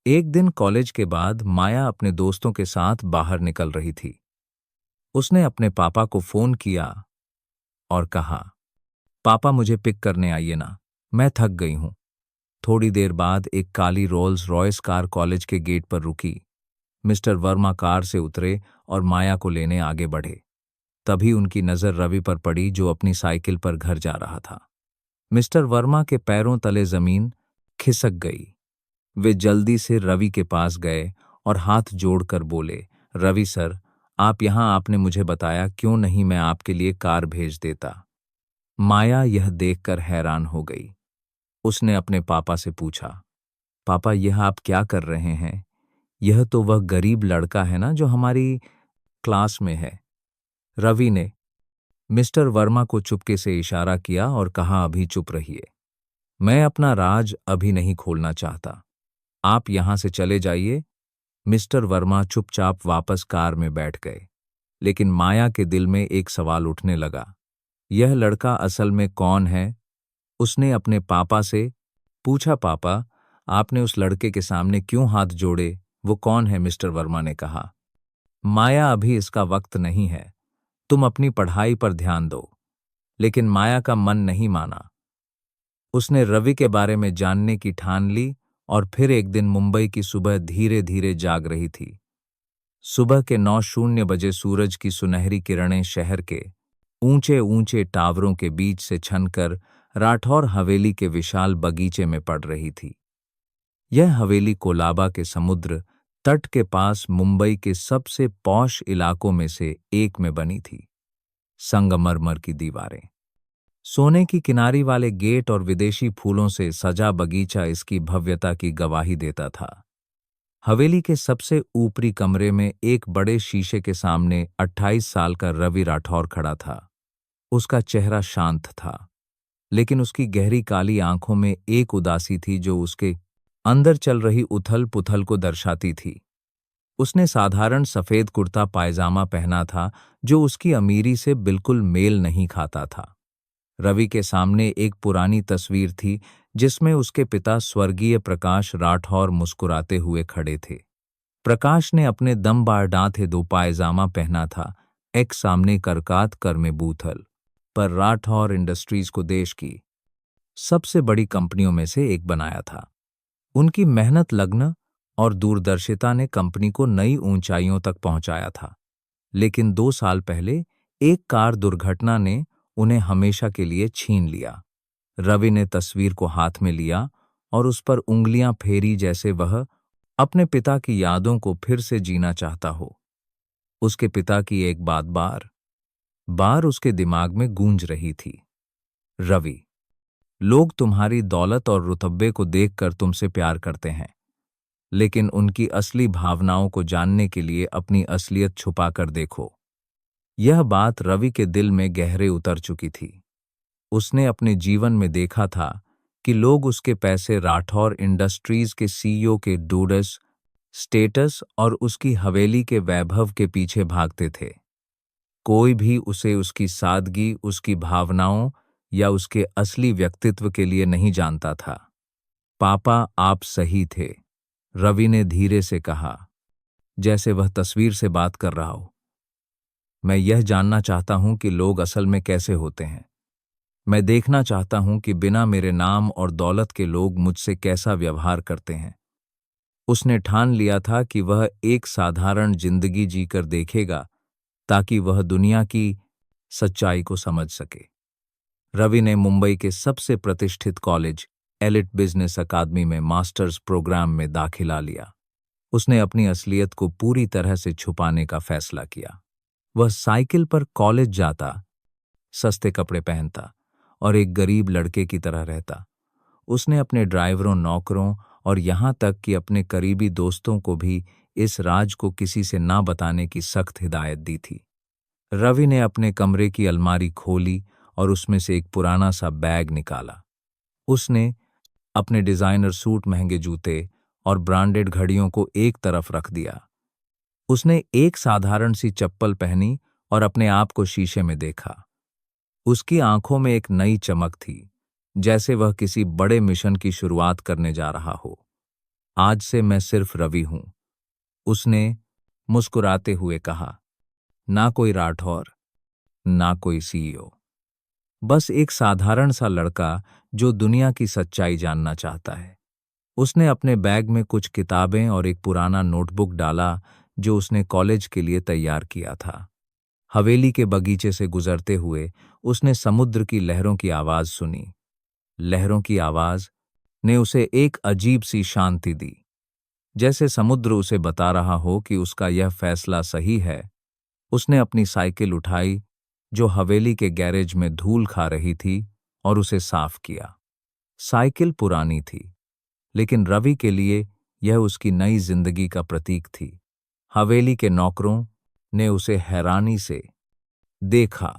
एक दिन कॉलेज के बाद माया अपने दोस्तों के साथ बाहर निकल रही थी। उसने अपने पापा को फोन किया और कहा, पापा मुझे पिक करने आइए ना, मैं थक गई हूं। थोड़ी देर बाद एक काली रोल्स रॉयस कार कॉलेज के गेट पर रुकी। मिस्टर वर्मा कार से उतरे और माया को लेने आगे बढ़े। तभी उनकी नजर रवि पर पड़ी, जो अपनी साइकिल पर घर जा रहा था। मिस्टर वर्मा के पैरों तले जमीन खिसक गई। वे जल्दी से रवि के पास गए और हाथ जोड़कर बोले, रवि सर, आप यहाँ, आपने मुझे बताया क्यों नहीं मैं आपके लिए कार भेज देता। माया यह देखकर हैरान हो गई। उसने अपने पापा से पूछा, पापा यह आप क्या कर रहे हैं? यह तो वह गरीब लड़का है ना जो हमारी क्लास में है। रवि ने मिस्टर वर्मा को चुपके से इशारा किया और कहा, अभी चुप रहिए, मैं अपना राज अभी नहीं खोलना चाहता, आप यहां से चले जाइए। मिस्टर वर्मा चुपचाप वापस कार में बैठ गए। लेकिन माया के दिल में एक सवाल उठने लगा, यह लड़का असल में कौन है? उसने अपने पापा से पूछा, पापा आपने उस लड़के के सामने क्यों हाथ जोड़े? वो कौन है? मिस्टर वर्मा ने कहा, माया अभी इसका वक्त नहीं है, तुम अपनी पढ़ाई पर ध्यान दो। लेकिन माया का मन नहीं माना। उसने रवि के बारे में जानने की ठान ली और फिर एक दिन मुंबई की सुबह धीरे धीरे जाग रही थी। सुबह के 9:00 सूरज की सुनहरी किरणें शहर के ऊंचे ऊंचे टावरों के बीच से छनकर राठौर हवेली के विशाल बगीचे में पड़ रही थी। यह हवेली कोलाबा के समुद्र तट के पास मुंबई के सबसे पॉश इलाकों में से एक में बनी थी। संगमरमर की दीवारें, सोने की किनारी वाले गेट और विदेशी फूलों से सजा बगीचा इसकी भव्यता की गवाही देता था। हवेली के सबसे ऊपरी कमरे में एक बड़े शीशे के सामने 28 साल का रवि राठौर खड़ा था। उसका चेहरा शांत था, लेकिन उसकी गहरी काली आंखों में एक उदासी थी जो उसके अंदर चल रही उथल पुथल को दर्शाती थी। उसने साधारण सफेद कुर्ता पायजामा पहना था जो उसकी अमीरी से बिल्कुल मेल नहीं खाता था। रवि के सामने एक पुरानी तस्वीर थी जिसमें उसके पिता स्वर्गीय प्रकाश राठौर मुस्कुराते हुए खड़े थे। प्रकाश ने अपने दम बार डांथे दो पायजामा पहना था, एक सामने करकात कर में बूथल पर राठौर इंडस्ट्रीज को देश की सबसे बड़ी कंपनियों में से एक बनाया था। उनकी मेहनत, लग्न और दूरदर्शिता ने कंपनी को नई ऊंचाइयों तक पहुंचाया था। लेकिन 2 साल पहले एक कार दुर्घटना ने उन्हें हमेशा के लिए छीन लिया। रवि ने तस्वीर को हाथ में लिया और उस पर उंगलियां फेरी जैसे वह अपने पिता की यादों को फिर से जीना चाहता हो। उसके पिता की एक बात बार बार उसके दिमाग में गूंज रही थी, रवि, लोग तुम्हारी दौलत और रुतबे को देखकर तुमसे प्यार करते हैं, लेकिन उनकी असली भावनाओं को जानने के लिए अपनी असलियत छुपा कर देखो। यह बात रवि के दिल में गहरे उतर चुकी थी। उसने अपने जीवन में देखा था कि लोग उसके पैसे, राठौर इंडस्ट्रीज के सीईओ के डूडस स्टेटस और उसकी हवेली के वैभव के पीछे भागते थे। कोई भी उसे उसकी सादगी, उसकी भावनाओं या उसके असली व्यक्तित्व के लिए नहीं जानता था। पापा, आप सही थे, रवि ने धीरे से कहा, जैसे वह तस्वीर से बात कर रहा हो। मैं यह जानना चाहता हूं कि लोग असल में कैसे होते हैं। मैं देखना चाहता हूं कि बिना मेरे नाम और दौलत के लोग मुझसे कैसा व्यवहार करते हैं। उसने ठान लिया था कि वह एक साधारण जिंदगी जीकर देखेगा ताकि वह दुनिया की सच्चाई को समझ सके। रवि ने मुंबई के सबसे प्रतिष्ठित कॉलेज एलिट बिजनेस अकादमी में मास्टर्स प्रोग्राम में दाखिला लिया। उसने अपनी असलियत को पूरी तरह से छुपाने का फैसला किया। वह साइकिल पर कॉलेज जाता, सस्ते कपड़े पहनता और एक गरीब लड़के की तरह रहता। उसने अपने ड्राइवरों, नौकरों और यहाँ तक कि अपने करीबी दोस्तों को भी इस राज को किसी से ना बताने की सख्त हिदायत दी थी। रवि ने अपने कमरे की अलमारी खोली और उसमें से एक पुराना सा बैग निकाला। उसने अपने डिजाइनर सूट, महंगे जूते और ब्रांडेड घड़ियों को एक तरफ रख दिया। उसने एक साधारण सी चप्पल पहनी और अपने आप को शीशे में देखा। उसकी आंखों में एक नई चमक थी, जैसे वह किसी बड़े मिशन की शुरुआत करने जा रहा हो। आज से मैं सिर्फ रवि हूं, उसने मुस्कुराते हुए कहा। ना कोई राठौर, ना कोई सीईओ, बस एक साधारण सा लड़का जो दुनिया की सच्चाई जानना चाहता है। उसने अपने बैग में कुछ किताबें और एक पुराना नोटबुक डाला जो उसने कॉलेज के लिए तैयार किया था। हवेली के बगीचे से गुजरते हुए उसने समुद्र की लहरों की आवाज सुनी। लहरों की आवाज ने उसे एक अजीब सी शांति दी, जैसे समुद्र उसे बता रहा हो कि उसका यह फैसला सही है। उसने अपनी साइकिल उठाई जो हवेली के गैरेज में धूल खा रही थी और उसे साफ किया। साइकिल पुरानी थी, लेकिन रवि के लिए यह उसकी नई जिंदगी का प्रतीक थी। हवेली के नौकरों ने उसे हैरानी से देखा।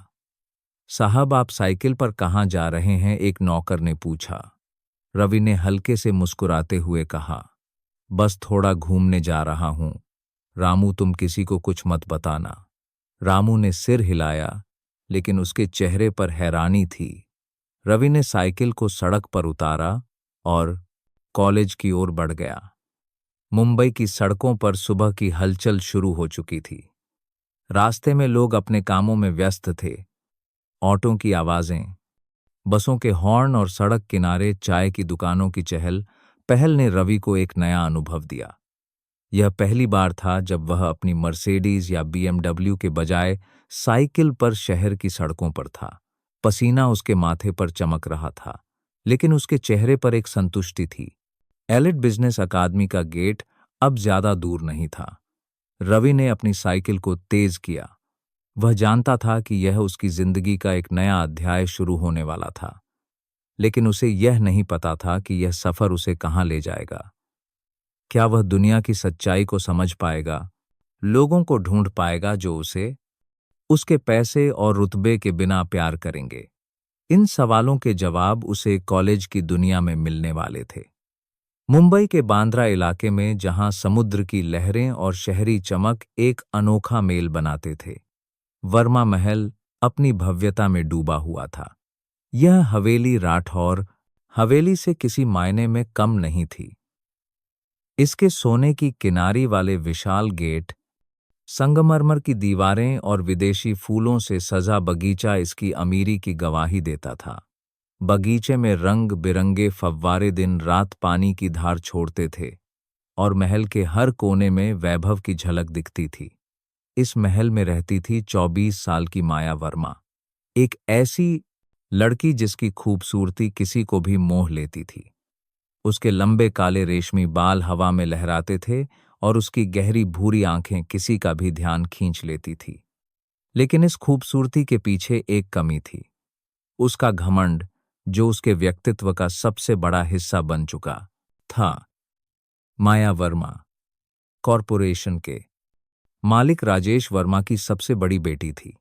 साहब, आप साइकिल पर कहाँ जा रहे हैं? एक नौकर ने पूछा। रवि ने हल्के से मुस्कुराते हुए कहा, बस थोड़ा घूमने जा रहा हूं। रामू, तुम किसी को कुछ मत बताना। रामू ने सिर हिलाया, लेकिन उसके चेहरे पर हैरानी थी। रवि ने साइकिल को सड़क पर उतारा और कॉलेज की ओर बढ़ गया। मुंबई की सड़कों पर सुबह की हलचल शुरू हो चुकी थी। रास्ते में लोग अपने कामों में व्यस्त थे। ऑटों की आवाजें, बसों के हॉर्न और सड़क किनारे चाय की दुकानों की चहल पहल ने रवि को एक नया अनुभव दिया। यह पहली बार था जब वह अपनी मर्सिडीज या बीएमडब्ल्यू के बजाय साइकिल पर शहर की सड़कों पर था। पसीना उसके माथे पर चमक रहा था, लेकिन उसके चेहरे पर एक संतुष्टि थी। एलिट बिजनेस अकादमी का गेट अब ज्यादा दूर नहीं था। रवि ने अपनी साइकिल को तेज किया। वह जानता था कि यह उसकी जिंदगी का एक नया अध्याय शुरू होने वाला था, लेकिन उसे यह नहीं पता था कि यह सफर उसे कहाँ ले जाएगा। क्या वह दुनिया की सच्चाई को समझ पाएगा, लोगों को ढूंढ पाएगा जो उसे उसके पैसे और रुतबे के बिना प्यार करेंगे? इन सवालों के जवाब उसे कॉलेज की दुनिया में मिलने वाले थे। मुंबई के बांद्रा इलाके में, जहां समुद्र की लहरें और शहरी चमक एक अनोखा मेल बनाते थे, वर्मा महल अपनी भव्यता में डूबा हुआ था। यह हवेली राठौर हवेली से किसी मायने में कम नहीं थी। इसके सोने की किनारी वाले विशाल गेट, संगमरमर की दीवारें और विदेशी फूलों से सजा बगीचा इसकी अमीरी की गवाही देता था। बगीचे में रंग बिरंगे फव्वारे दिन रात पानी की धार छोड़ते थे और महल के हर कोने में वैभव की झलक दिखती थी। इस महल में रहती थी 24 साल की माया वर्मा, एक ऐसी लड़की जिसकी खूबसूरती किसी को भी मोह लेती थी। उसके लंबे काले रेशमी बाल हवा में लहराते थे और उसकी गहरी भूरी आंखें किसी का भी ध्यान खींच लेती थी। लेकिन इस खूबसूरती के पीछे एक कमी थी, उसका घमंड, जो उसके व्यक्तित्व का सबसे बड़ा हिस्सा बन चुका था। माया वर्मा कॉरपोरेशन के मालिक राजेश वर्मा की सबसे बड़ी बेटी थी।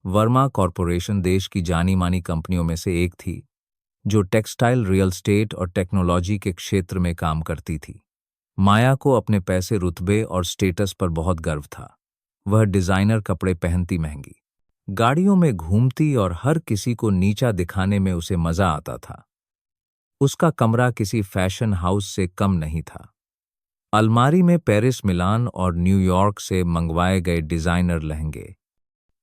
वर्मा कॉरपोरेशन देश की जानी मानी कंपनियों में से एक थी, जो टेक्सटाइल, रियल एस्टेट और टेक्नोलॉजी के क्षेत्र में काम करती थी। माया को अपने पैसे, रुतबे और स्टेटस पर बहुत गर्व था। वह डिजाइनर कपड़े पहनती, महंगी गाड़ियों में घूमती और हर किसी को नीचा दिखाने में उसे मजा आता था। उसका कमरा किसी फैशन हाउस से कम नहीं था। अलमारी में पेरिस, मिलान और न्यूयॉर्क से मंगवाए गए डिजाइनर लहंगे,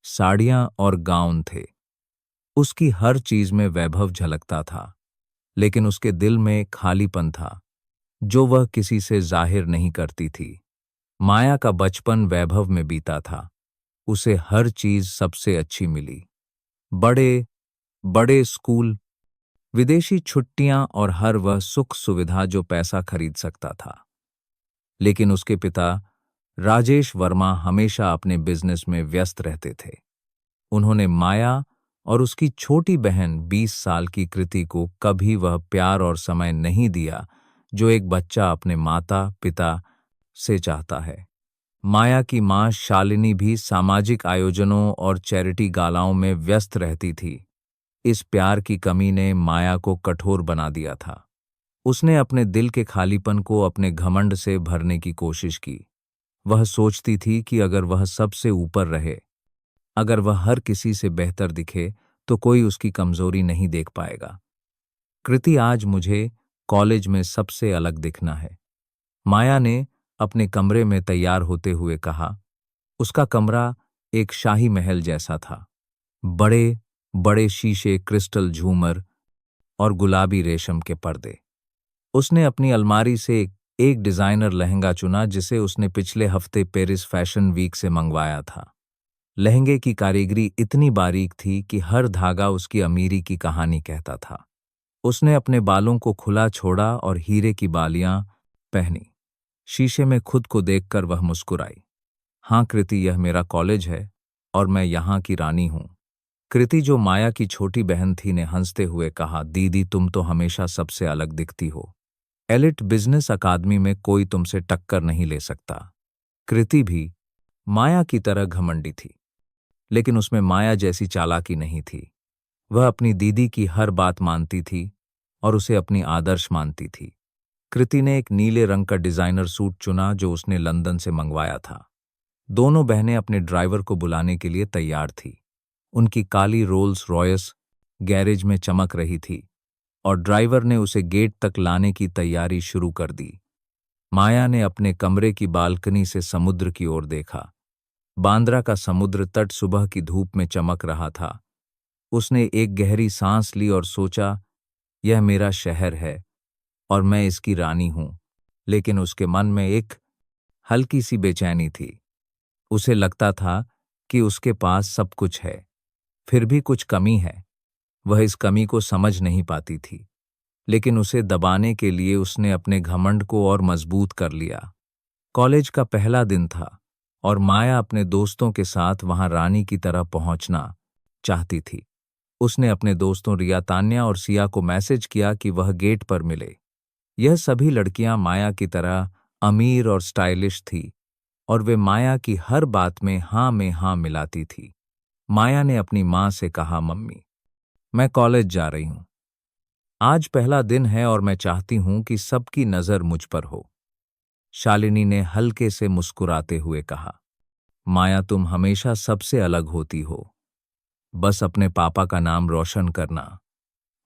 साड़ियां और गाउन थे। उसकी हर चीज में वैभव झलकता था, लेकिन उसके दिल में खालीपन था जो वह किसी से जाहिर नहीं करती थी। माया का बचपन वैभव में बीता था। उसे हर चीज सबसे अच्छी मिली, बड़े बड़े स्कूल, विदेशी छुट्टियां और हर वह सुख सुविधा जो पैसा खरीद सकता था। लेकिन उसके पिता राजेश वर्मा हमेशा अपने बिजनेस में व्यस्त रहते थे। उन्होंने माया और उसकी छोटी बहन 20 साल की कृति को कभी वह प्यार और समय नहीं दिया जो एक बच्चा अपने माता पिता से चाहता है। माया की मां शालिनी भी सामाजिक आयोजनों और चैरिटी गालाओं में व्यस्त रहती थी। इस प्यार की कमी ने माया को कठोर बना दिया था। उसने अपने दिल के खालीपन को अपने घमंड से भरने की कोशिश की। वह सोचती थी कि अगर वह सबसे ऊपर रहे, अगर वह हर किसी से बेहतर दिखे, तो कोई उसकी कमजोरी नहीं देख पाएगा। कृति, आज मुझे कॉलेज में सबसे अलग दिखना है, माया ने अपने कमरे में तैयार होते हुए कहा। उसका कमरा एक शाही महल जैसा था। बड़े बड़े शीशे, क्रिस्टल झूमर और गुलाबी रेशम के पर्दे। उसने अपनी अलमारी से एक डिजाइनर लहंगा चुना जिसे उसने पिछले हफ्ते पेरिस फैशन वीक से मंगवाया था। लहंगे की कारीगरी इतनी बारीक थी कि हर धागा उसकी अमीरी की कहानी कहता था। उसने अपने बालों को खुला छोड़ा और हीरे की बालियां पहनी। शीशे में खुद को देखकर वह मुस्कुराई। हाँ कृति, यह मेरा कॉलेज है और मैं यहाँ की रानी हूँ। कृति, जो माया की छोटी बहन थी, ने हंसते हुए कहा, दीदी तुम तो हमेशा सबसे अलग दिखती हो। एलिट बिजनेस अकादमी में कोई तुमसे टक्कर नहीं ले सकता। कृति भी माया की तरह घमंडी थी, लेकिन उसमें माया जैसी चालाकी नहीं थी। वह अपनी दीदी की हर बात मानती थी और उसे अपनी आदर्श मानती थी। कृति ने एक नीले रंग का डिजाइनर सूट चुना जो उसने लंदन से मंगवाया था। दोनों बहनें अपने ड्राइवर को बुलाने के लिए तैयार थी। उनकी काली रोल्स रॉयस गैरेज में चमक रही थी और ड्राइवर ने उसे गेट तक लाने की तैयारी शुरू कर दी। माया ने अपने कमरे की बालकनी से समुद्र की ओर देखा। बांद्रा का समुद्र तट सुबह की धूप में चमक रहा था। उसने एक गहरी सांस ली और सोचा, यह मेरा शहर है और मैं इसकी रानी हूं। लेकिन उसके मन में एक हल्की सी बेचैनी थी। उसे लगता था कि उसके पास सब कुछ है, फिर भी कुछ कमी है। वह इस कमी को समझ नहीं पाती थी, लेकिन उसे दबाने के लिए उसने अपने घमंड को और मजबूत कर लिया। कॉलेज का पहला दिन था और माया अपने दोस्तों के साथ वहां रानी की तरह पहुंचना चाहती थी। उसने अपने दोस्तों रिया, तान्या और सिया को मैसेज किया कि वह गेट पर मिले। यह सभी लड़कियां माया की तरह अमीर और स्टाइलिश थी और वे माया की हर बात में हाँ मिलाती थी। माया ने अपनी माँ से कहा, मम्मी, मैं कॉलेज जा रही हूँ। आज पहला दिन है और मैं चाहती हूं कि सबकी नजर मुझ पर हो। शालिनी ने हल्के से मुस्कुराते हुए कहा, माया तुम हमेशा सबसे अलग होती हो। बस अपने पापा का नाम रोशन करना।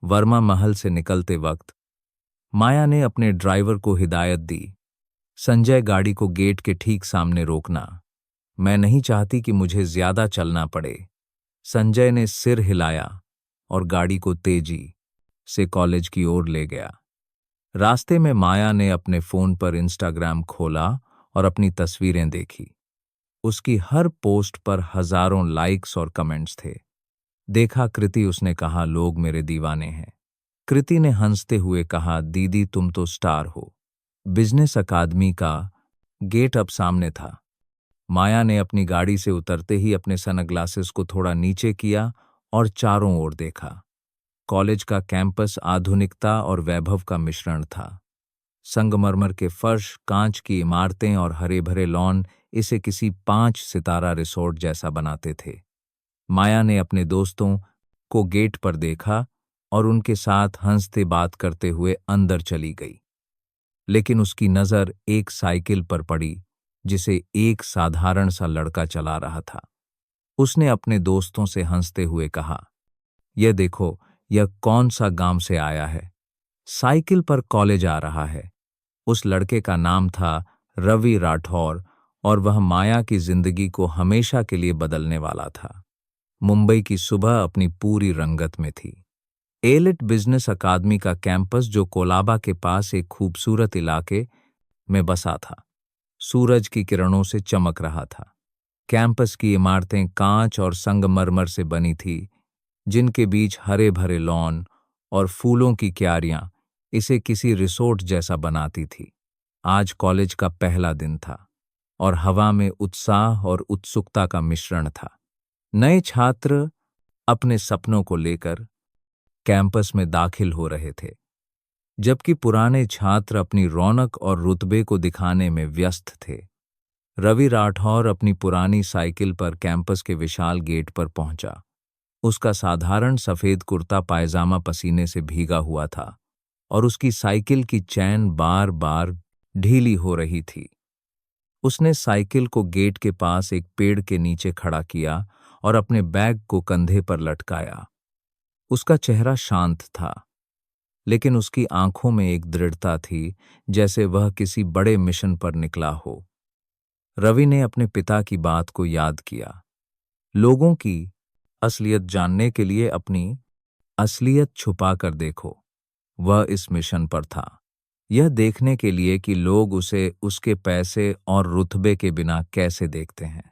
वर्मा महल से निकलते वक्त माया ने अपने ड्राइवर को हिदायत दी, संजय, गाड़ी को गेट के ठीक सामने रोकना। मैं नहीं चाहती कि मुझे ज्यादा चलना पड़े। संजय ने सिर हिलाया और गाड़ी को तेजी से कॉलेज की ओर ले गया। रास्ते में माया ने अपने फोन पर इंस्टाग्राम खोला और अपनी तस्वीरें देखी। उसकी हर पोस्ट पर हजारों लाइक्स और कमेंट्स थे। देखा कृति, उसने कहा, लोग मेरे दीवाने हैं। कृति ने हंसते हुए कहा, दीदी तुम तो स्टार हो। बिजनेस अकादमी का गेट अब सामने था। माया ने अपनी गाड़ी से उतरते ही अपने सनग्लासेस को थोड़ा नीचे किया और चारों ओर देखा। कॉलेज का कैंपस आधुनिकता और वैभव का मिश्रण था। संगमरमर के फर्श, कांच की इमारतें और हरे भरे लॉन इसे किसी 5 सितारा रिसोर्ट जैसा बनाते थे। माया ने अपने दोस्तों को गेट पर देखा और उनके साथ हंसते बात करते हुए अंदर चली गई। लेकिन उसकी नजर एक साइकिल पर पड़ी जिसे एक साधारण सा लड़का चला रहा था। उसने अपने दोस्तों से हंसते हुए कहा, यह देखो, यह कौन सा गांव से आया है, साइकिल पर कॉलेज आ रहा है। उस लड़के का नाम था रवि राठौर और वह माया की जिंदगी को हमेशा के लिए बदलने वाला था। मुंबई की सुबह अपनी पूरी रंगत में थी। एलिट बिजनेस अकादमी का कैंपस, जो कोलाबा के पास एक खूबसूरत इलाके में बसा था, सूरज की किरणों से चमक रहा था। कैंपस की इमारतें कांच और संगमरमर से बनी थी, जिनके बीच हरे भरे लॉन और फूलों की क्यारियां इसे किसी रिसोर्ट जैसा बनाती थी। आज कॉलेज का पहला दिन था और हवा में उत्साह और उत्सुकता का मिश्रण था। नए छात्र अपने सपनों को लेकर कैंपस में दाखिल हो रहे थे, जबकि पुराने छात्र अपनी रौनक और रुतबे को दिखाने में व्यस्त थे। रवि राठौर अपनी पुरानी साइकिल पर कैंपस के विशाल गेट पर पहुंचा। उसका साधारण सफेद कुर्ता पायजामा पसीने से भीगा हुआ था और उसकी साइकिल की चैन बार बार ढीली हो रही थी। उसने साइकिल को गेट के पास एक पेड़ के नीचे खड़ा किया और अपने बैग को कंधे पर लटकाया। उसका चेहरा शांत था, लेकिन उसकी आंखों में एक दृढ़ता थी, जैसे वह किसी बड़े मिशन पर निकला हो। रवि ने अपने पिता की बात को याद किया। लोगों की असलियत जानने के लिए अपनी असलियत छुपा कर देखो। वह इस मिशन पर था, यह देखने के लिए कि लोग उसे उसके पैसे और रुतबे के बिना कैसे देखते हैं।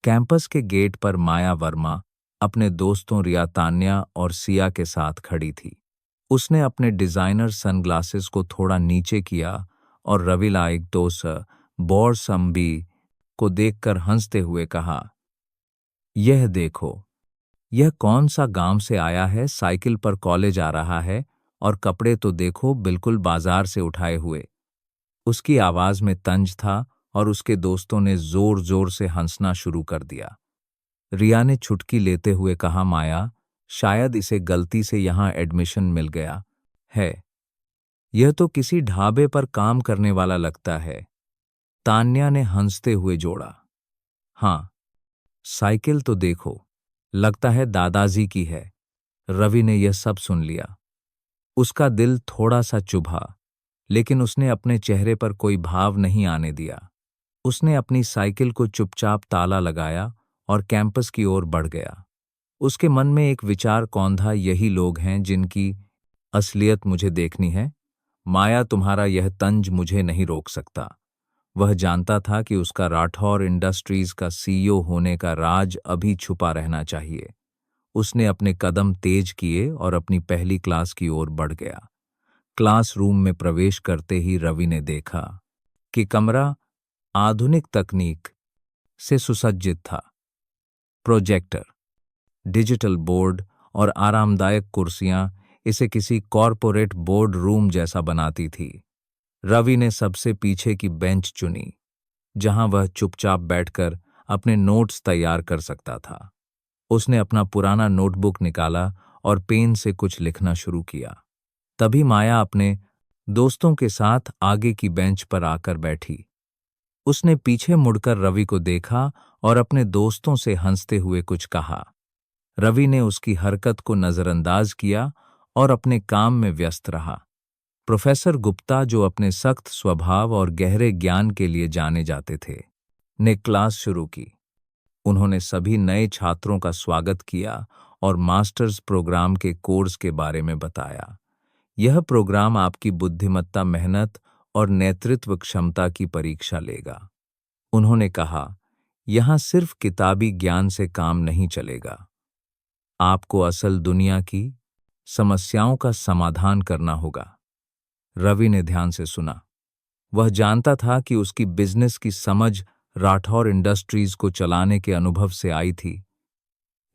कैंपस के गेट पर माया वर्मा अपने दोस्तों रिया, तान्या और सिया के साथ खड़ी थी। उसने अपने डिजाइनर सनग्लासेस को थोड़ा नीचे किया और रवि लाइक दोस बॉर संबी को देखकर हंसते हुए कहा, यह देखो, यह कौन सा गांव से आया है, साइकिल पर कॉलेज आ रहा है, और कपड़े तो देखो बिल्कुल बाजार से उठाए हुए। उसकी आवाज में तंज था और उसके दोस्तों ने जोर जोर से हंसना शुरू कर दिया। रिया ने चुटकी लेते हुए कहा, माया, शायद इसे गलती से यहां एडमिशन मिल गया है। यह तो किसी ढाबे पर काम करने वाला लगता है। तान्या ने हंसते हुए जोड़ा, हाँ, साइकिल तो देखो, लगता है दादाजी की है। रवि ने यह सब सुन लिया। उसका दिल थोड़ा सा चुभा, लेकिन उसने अपने चेहरे पर कोई भाव नहीं आने दिया। उसने अपनी साइकिल को चुपचाप ताला लगाया और कैंपस की ओर बढ़ गया। उसके मन में एक विचार कौंधा, यही लोग हैं जिनकी असलियत मुझे देखनी है। माया, तुम्हारा यह तंज मुझे नहीं रोक सकता। वह जानता था कि उसका राठौर इंडस्ट्रीज का सीईओ होने का राज अभी छुपा रहना चाहिए। उसने अपने कदम तेज किए और अपनी पहली क्लास की ओर बढ़ गया। क्लासरूम में प्रवेश करते ही रवि ने देखा कि कमरा आधुनिक तकनीक से सुसज्जित था। प्रोजेक्टर, डिजिटल बोर्ड और आरामदायक कुर्सियां इसे किसी कॉरपोरेट बोर्ड रूम जैसा बनाती थी। रवि ने सबसे पीछे की बेंच चुनी, जहां वह चुपचाप बैठकर अपने नोट्स तैयार कर सकता था। उसने अपना पुराना नोटबुक निकाला और पेन से कुछ लिखना शुरू किया। तभी माया अपने दोस्तों के साथ आगे की बेंच पर आकर बैठी। उसने पीछे मुड़कर रवि को देखा और अपने दोस्तों से हंसते हुए कुछ कहा। रवि ने उसकी हरकत को नजरअंदाज किया और अपने काम में व्यस्त रहा। प्रोफेसर गुप्ता, जो अपने सख्त स्वभाव और गहरे ज्ञान के लिए जाने जाते थे, ने क्लास शुरू की। उन्होंने सभी नए छात्रों का स्वागत किया और मास्टर्स प्रोग्राम के कोर्स के बारे में बताया। यह प्रोग्राम आपकी बुद्धिमत्ता, मेहनत और नेतृत्व क्षमता की परीक्षा लेगा। उन्होंने कहा, यहां सिर्फ किताबी ज्ञान से काम नहीं चलेगा। आपको असल दुनिया की समस्याओं का समाधान करना होगा। रवि ने ध्यान से सुना। वह जानता था कि उसकी बिजनेस की समझ राठौर इंडस्ट्रीज को चलाने के अनुभव से आई थी,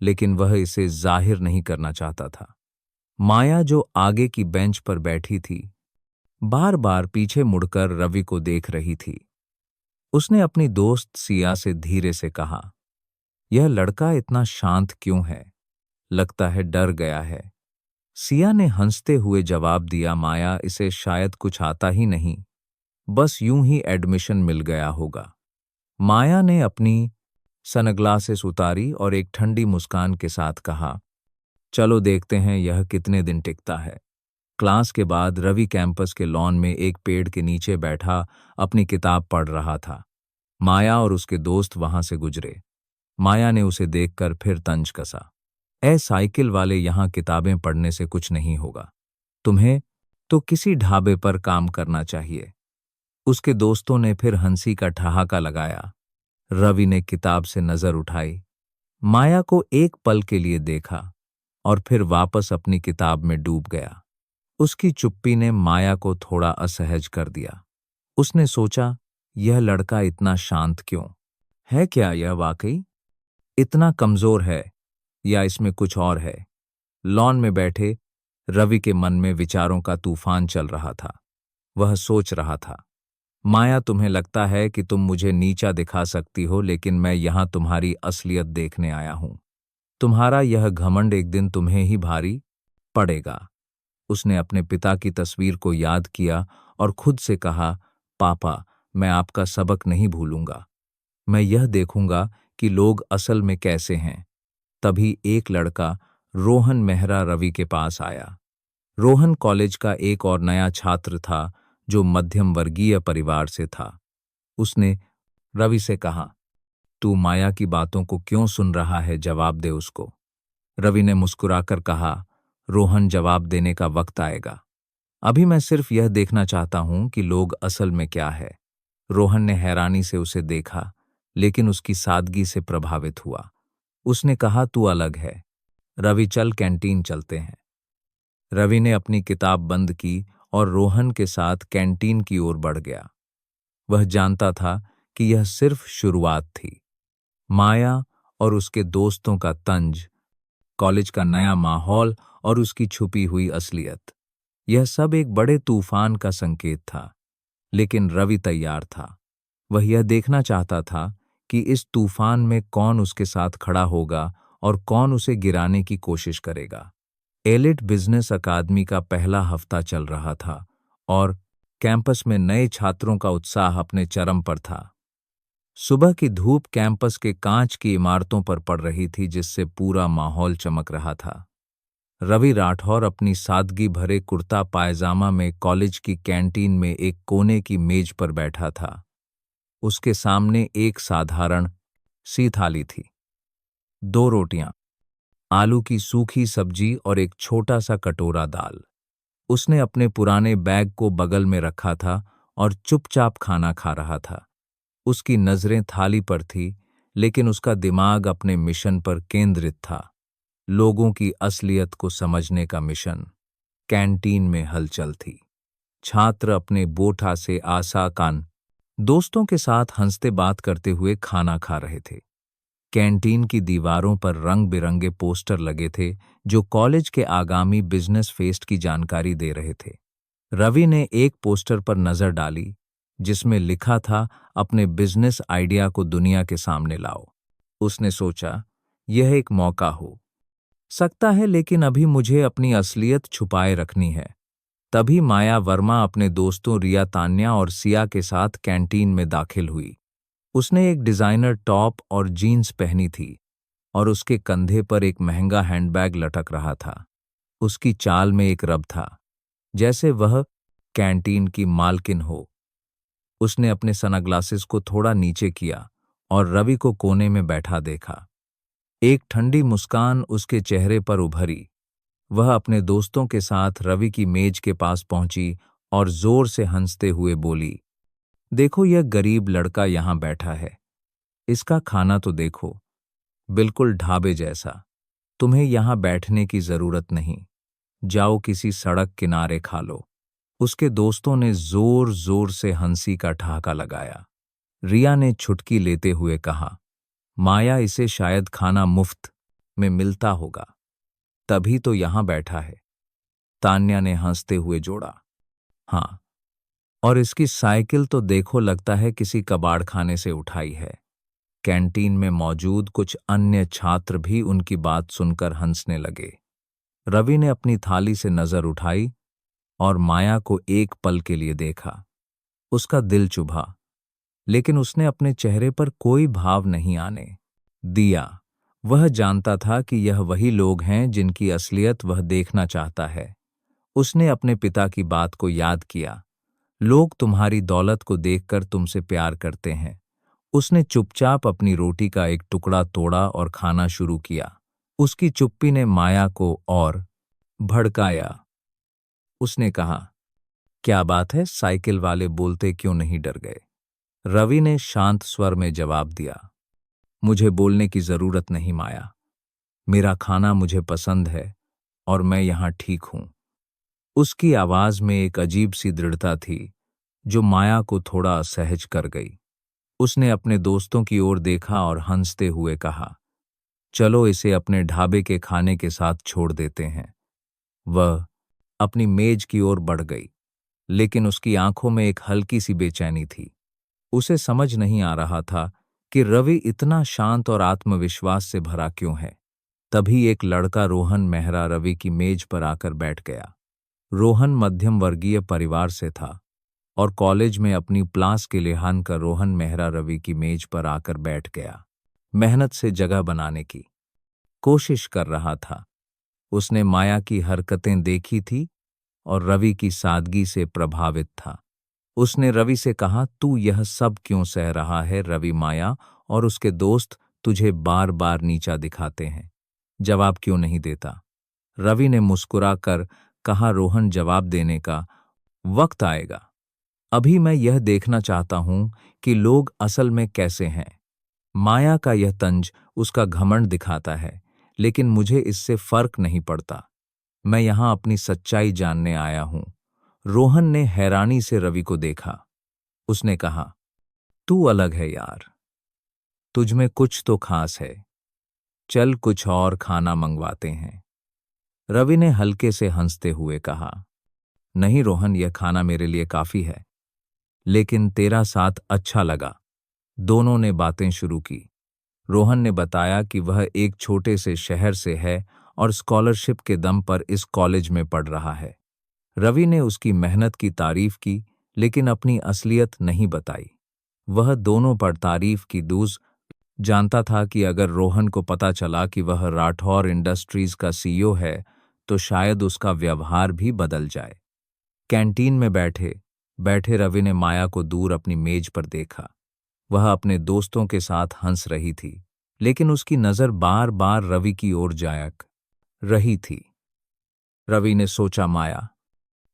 लेकिन वह इसे जाहिर नहीं करना चाहता था। माया, जो आगे की बेंच पर बैठी थी, बार बार पीछे मुड़कर रवि को देख रही थी। उसने अपनी दोस्त सिया से धीरे से कहा, यह लड़का इतना शांत क्यों है? लगता है डर गया है। सिया ने हंसते हुए जवाब दिया, माया, इसे शायद कुछ आता ही नहीं, बस यूं ही एडमिशन मिल गया होगा। माया ने अपनी सनग्लासेस उतारी और एक ठंडी मुस्कान के साथ कहा, चलो देखते हैं यह कितने दिन टिकता है। क्लास के बाद रवि कैंपस के लॉन में एक पेड़ के नीचे बैठा अपनी किताब पढ़ रहा था। माया और उसके दोस्त वहां से गुजरे। माया ने उसे देखकर फिर तंज कसा, साइकिल वाले, यहां किताबें पढ़ने से कुछ नहीं होगा। तुम्हें तो किसी ढाबे पर काम करना चाहिए। उसके दोस्तों ने फिर हंसी का ठहाका लगाया। रवि ने किताब से नजर उठाई, माया को एक पल के लिए देखा और फिर वापस अपनी किताब में डूब गया। उसकी चुप्पी ने माया को थोड़ा असहज कर दिया। उसने सोचा, यह लड़का इतना शांत क्यों है? क्या यह वाकई इतना कमजोर है या इसमें कुछ और है? लॉन में बैठे रवि के मन में विचारों का तूफान चल रहा था। वह सोच रहा था, माया, तुम्हें लगता है कि तुम मुझे नीचा दिखा सकती हो, लेकिन मैं यहां तुम्हारी असलियत देखने आया हूं। तुम्हारा यह घमंड एक दिन तुम्हें ही भारी पड़ेगा। उसने अपने पिता की तस्वीर को याद किया और खुद से कहा, पापा, मैं आपका सबक नहीं भूलूंगा। मैं यह देखूंगा कि लोग असल में कैसे हैं। तभी एक लड़का, रोहन मेहरा, रवि के पास आया। रोहन कॉलेज का एक और नया छात्र था जो मध्यम वर्गीय परिवार से था। उसने रवि से कहा, तू माया की बातों को क्यों सुन रहा है, जवाब दे उसको। रवि ने मुस्कुराकर कहा, रोहन, जवाब देने का वक्त आएगा। अभी मैं सिर्फ यह देखना चाहता हूं कि लोग असल में क्या है। रोहन ने हैरानी से उसे देखा, लेकिन उसकी सादगी से प्रभावित हुआ। उसने कहा, तू अलग है। रवि, चल कैंटीन चलते हैं। रवि ने अपनी किताब बंद की और रोहन के साथ कैंटीन की ओर बढ़ गया। वह जानता था कि यह सिर्फ शुरुआत थी। माया और उसके दोस्तों का तंज, कॉलेज का नया माहौल और उसकी छुपी हुई असलियत, यह सब एक बड़े तूफान का संकेत था। लेकिन रवि तैयार था। वह यह देखना चाहता था कि इस तूफान में कौन उसके साथ खड़ा होगा और कौन उसे गिराने की कोशिश करेगा। एलिट बिजनेस अकादमी का पहला हफ्ता चल रहा था और कैंपस में नए छात्रों का उत्साह अपने चरम पर था। सुबह की धूप कैंपस के कांच की इमारतों पर पड़ रही थी, जिससे पूरा माहौल चमक रहा था। रवि राठौर अपनी सादगी भरे कुर्ता पायजामा में कॉलेज की कैंटीन में एक कोने की मेज पर बैठा था। उसके सामने एक साधारण सी थाली थी। 2 रोटियां, आलू की सूखी सब्जी और एक छोटा सा कटोरा दाल। उसने अपने पुराने बैग को बगल में रखा था और चुपचाप खाना खा रहा था। उसकी नजरें थाली पर थी, लेकिन उसका दिमाग अपने मिशन पर केंद्रित था। लोगों की असलियत को समझने का मिशन। कैंटीन में हलचल थी। छात्र अपने बोठा से आसा कान दोस्तों के साथ हंसते बात करते हुए खाना खा रहे थे। कैंटीन की दीवारों पर रंग बिरंगे पोस्टर लगे थे जो कॉलेज के आगामी बिजनेस फेस्ट की जानकारी दे रहे थे। रवि ने एक पोस्टर पर नजर डाली जिसमें लिखा था, अपने बिजनेस आइडिया को दुनिया के सामने लाओ। उसने सोचा, यह एक मौका हो सकता है, लेकिन अभी मुझे अपनी असलियत छुपाए रखनी है। तभी माया वर्मा अपने दोस्तों रिया, तान्या और सिया के साथ कैंटीन में दाखिल हुई। उसने एक डिजाइनर टॉप और जीन्स पहनी थी और उसके कंधे पर एक महंगा हैंडबैग लटक रहा था। उसकी चाल में एक रब था, जैसे वह कैंटीन की मालकिन हो। उसने अपने सनग्लासेस को थोड़ा नीचे किया और रवि को कोने में बैठा देखा। एक ठंडी मुस्कान उसके चेहरे पर उभरी। वह अपने दोस्तों के साथ रवि की मेज के पास पहुंची और जोर से हंसते हुए बोली, देखो, यह गरीब लड़का यहां बैठा है। इसका खाना तो देखो, बिल्कुल ढाबे जैसा। तुम्हें यहां बैठने की जरूरत नहीं। जाओ किसी सड़क किनारे खा लो। उसके दोस्तों ने जोर जोर से हंसी का ठहाका लगाया। रिया ने छुटकी लेते हुए कहा, माया, इसे शायद खाना मुफ्त में मिलता होगा, तभी तो यहां बैठा है। तान्या ने हंसते हुए जोड़ा, हाँ, और इसकी साइकिल तो देखो, लगता है किसी कबाड़ खाने से उठाई है। कैंटीन में मौजूद कुछ अन्य छात्र भी उनकी बात सुनकर हंसने लगे। रवि ने अपनी थाली से नजर उठाई और माया को एक पल के लिए देखा। उसका दिल चुभा, लेकिन उसने अपने चेहरे पर कोई भाव नहीं आने दिया। वह जानता था कि यह वही लोग हैं जिनकी असलियत वह देखना चाहता है। उसने अपने पिता की बात को याद किया, लोग तुम्हारी दौलत को देखकर तुमसे प्यार करते हैं। उसने चुपचाप अपनी रोटी का एक टुकड़ा तोड़ा और खाना शुरू किया। उसकी चुप्पी ने माया को और भड़काया। उसने कहा, क्या बात है, साइकिल वाले बोलते क्यों नहीं डर गए? रवि ने शांत स्वर में जवाब दिया, मुझे बोलने की जरूरत नहीं माया। मेरा खाना मुझे पसंद है और मैं यहां ठीक हूं। उसकी आवाज में एक अजीब सी दृढ़ता थी जो माया को थोड़ा असहज कर गई। उसने अपने दोस्तों की ओर देखा और हंसते हुए कहा, चलो इसे अपने ढाबे के खाने के साथ छोड़ देते हैं। वह अपनी मेज की ओर बढ़ गई, लेकिन उसकी आंखों में एक हल्की सी बेचैनी थी। उसे समझ नहीं आ रहा था कि रवि इतना शांत और आत्मविश्वास से भरा क्यों है। तभी एक लड़का रोहन मेहरा रवि की मेज पर आकर बैठ गया। रोहन मध्यम वर्गीय परिवार से था और कॉलेज में अपनी क्लास के लिहान कर रोहन मेहरा रवि की मेज पर आकर बैठ गया। मेहनत से जगह बनाने की कोशिश कर रहा था। उसने माया की हरकतें देखी थी और रवि की सादगी से प्रभावित था। उसने रवि से कहा, तू यह सब क्यों सह रहा है रवि? माया और उसके दोस्त तुझे बार बार नीचा दिखाते हैं, जवाब क्यों नहीं देता? रवि ने मुस्कुरा कर कहा, रोहन, जवाब देने का वक्त आएगा। अभी मैं यह देखना चाहता हूं कि लोग असल में कैसे हैं। माया का यह तंज उसका घमंड दिखाता है, लेकिन मुझे इससे फर्क नहीं पड़ता। मैं यहां अपनी सच्चाई जानने आया हूं। रोहन ने हैरानी से रवि को देखा। उसने कहा, तू अलग है यार, तुझमें कुछ तो खास है। चल कुछ और खाना मंगवाते हैं। रवि ने हल्के से हंसते हुए कहा, नहीं रोहन, यह खाना मेरे लिए काफी है, लेकिन तेरा साथ अच्छा लगा। दोनों ने बातें शुरू की। रोहन ने बताया कि वह एक छोटे से शहर से है और स्कॉलरशिप के दम पर इस कॉलेज में पढ़ रहा है। रवि ने उसकी मेहनत की तारीफ की, लेकिन अपनी असलियत नहीं बताई। वह दोनों पर तारीफ की दूज जानता था कि अगर रोहन को पता चला कि वह राठौर इंडस्ट्रीज का सीईओ है, तो शायद उसका व्यवहार भी बदल जाए। कैंटीन में बैठे बैठे रवि ने माया को दूर अपनी मेज पर देखा। वह अपने दोस्तों के साथ हंस रही थी, लेकिन उसकी नजर बार बार रवि की ओर जाया रही थी। रवि ने सोचा, माया,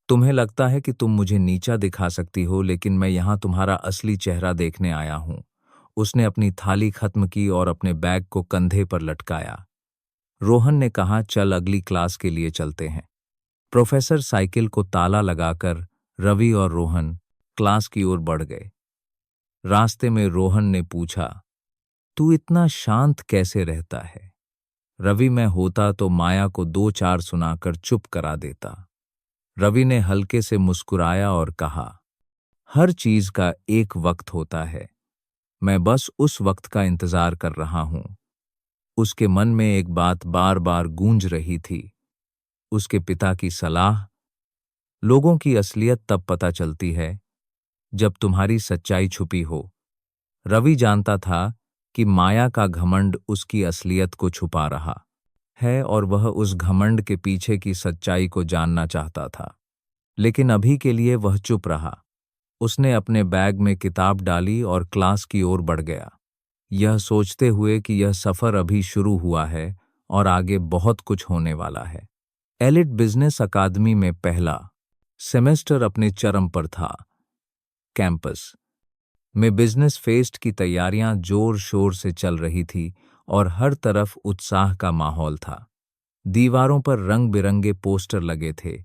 तुम्हें लगता है कि तुम मुझे नीचा दिखा सकती हो, लेकिन मैं यहां तुम्हारा असली चेहरा देखने आया हूं। उसने अपनी थाली खत्म की और अपने बैग को कंधे पर लटकाया। रोहन ने कहा, चल अगली क्लास के लिए चलते हैं। प्रोफेसर साइकिल को ताला लगाकर रवि और रोहन क्लास की ओर बढ़ गए। रास्ते में रोहन ने पूछा, तू इतना शांत कैसे रहता है? रवि, मैं होता तो माया को दो चार सुनाकर चुप करा देता। रवि ने हल्के से मुस्कुराया और कहा, हर चीज का एक वक्त होता है, मैं बस उस वक्त का इंतजार कर रहा हूं। उसके मन में एक बात बार बार गूंज रही थी, उसके पिता की सलाह, लोगों की असलियत तब पता चलती है जब तुम्हारी सच्चाई छुपी हो। रवि जानता था कि माया का घमंड उसकी असलियत को छुपा रहा है और वह उस घमंड के पीछे की सच्चाई को जानना चाहता था, लेकिन अभी के लिए वह चुप रहा। उसने अपने बैग में किताब डाली और क्लास की ओर बढ़ गया, यह सोचते हुए कि यह सफर अभी शुरू हुआ है और आगे बहुत कुछ होने वाला है। एलिट बिजनेस अकादमी में पहला सेमेस्टर अपने चरम पर था। कैंपस में बिजनेस फेस्ट की तैयारियां जोर शोर से चल रही थी और हर तरफ उत्साह का माहौल था। दीवारों पर रंग बिरंगे पोस्टर लगे थे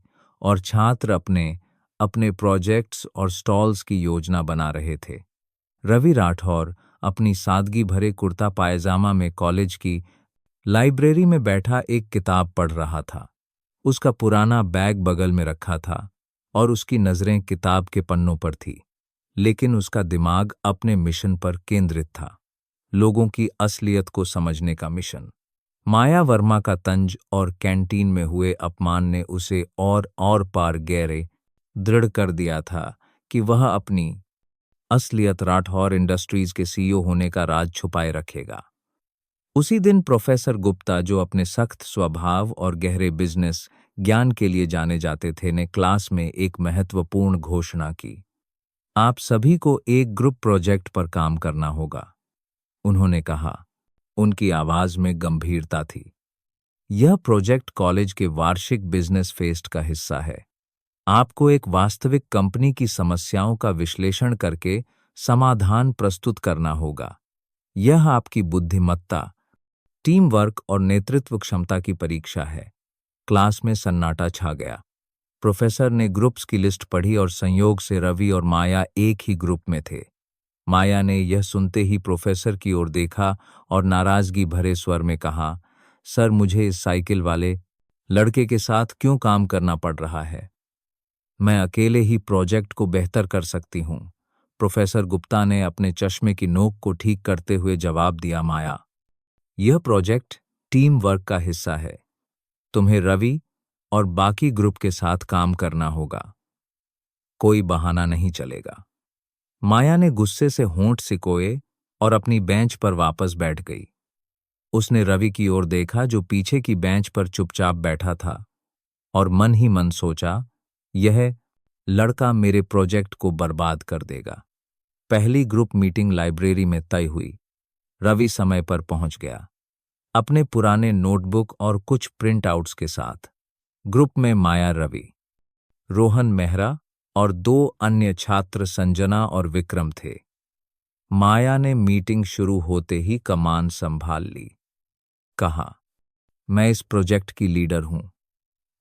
और छात्र अपने अपने प्रोजेक्ट्स और स्टॉल्स की योजना बना रहे थे। रवि राठौर अपनी सादगी भरे कुर्ता पायजामा में कॉलेज की लाइब्रेरी में बैठा एक किताब पढ़ रहा था। उसका पुराना बैग बगल में रखा था और उसकी नजरें किताब के पन्नों पर थी, लेकिन उसका दिमाग अपने मिशन पर केंद्रित था, लोगों की असलियत को समझने का मिशन। माया वर्मा का तंज और कैंटीन में हुए अपमान ने उसे और पार गहरे दृढ़ कर दिया था कि वह अपनी असलियत राठौर इंडस्ट्रीज के सीईओ होने का राज छुपाए रखेगा। उसी दिन प्रोफेसर गुप्ता, जो अपने सख्त स्वभाव और गहरे बिजनेस ज्ञान के लिए जाने जाते थे, ने क्लास में एक महत्वपूर्ण घोषणा की। आप सभी को एक ग्रुप प्रोजेक्ट पर काम करना होगा, उन्होंने कहा। उनकी आवाज में गंभीरता थी। यह प्रोजेक्ट कॉलेज के वार्षिक बिजनेस फेस्ट का हिस्सा है। आपको एक वास्तविक कंपनी की समस्याओं का विश्लेषण करके समाधान प्रस्तुत करना होगा। यह आपकी बुद्धिमत्ता, टीम वर्क और नेतृत्व क्षमता की परीक्षा है। क्लास में सन्नाटा छा गया। प्रोफेसर ने ग्रुप्स की लिस्ट पढ़ी और संयोग से रवि और माया एक ही ग्रुप में थे। माया ने यह सुनते ही प्रोफेसर की ओर देखा और नाराजगी भरे स्वर में कहा, सर, मुझे इस साइकिल वाले लड़के के साथ क्यों काम करना पड़ रहा है? मैं अकेले ही प्रोजेक्ट को बेहतर कर सकती हूं। प्रोफेसर गुप्ता ने अपने चश्मे की नोक को ठीक करते हुए जवाब दिया, माया, यह प्रोजेक्ट टीम वर्क का हिस्सा है। तुम्हें रवि और बाकी ग्रुप के साथ काम करना होगा। कोई बहाना नहीं चलेगा। माया ने गुस्से से होंठ सिकोए और अपनी बेंच पर वापस बैठ गई। उसने रवि की ओर देखा, जो पीछे की बेंच पर चुपचाप बैठा था, और मन ही मन सोचा, यह लड़का मेरे प्रोजेक्ट को बर्बाद कर देगा। पहली ग्रुप मीटिंग लाइब्रेरी में तय हुई। रवि समय पर पहुंच गया, अपने पुराने नोटबुक और कुछ प्रिंट आउट्स के साथ। ग्रुप में माया, रवि, रोहन मेहरा और दो अन्य छात्र संजना और विक्रम थे। माया ने मीटिंग शुरू होते ही कमान संभाल ली। कहा, मैं इस प्रोजेक्ट की लीडर हूं।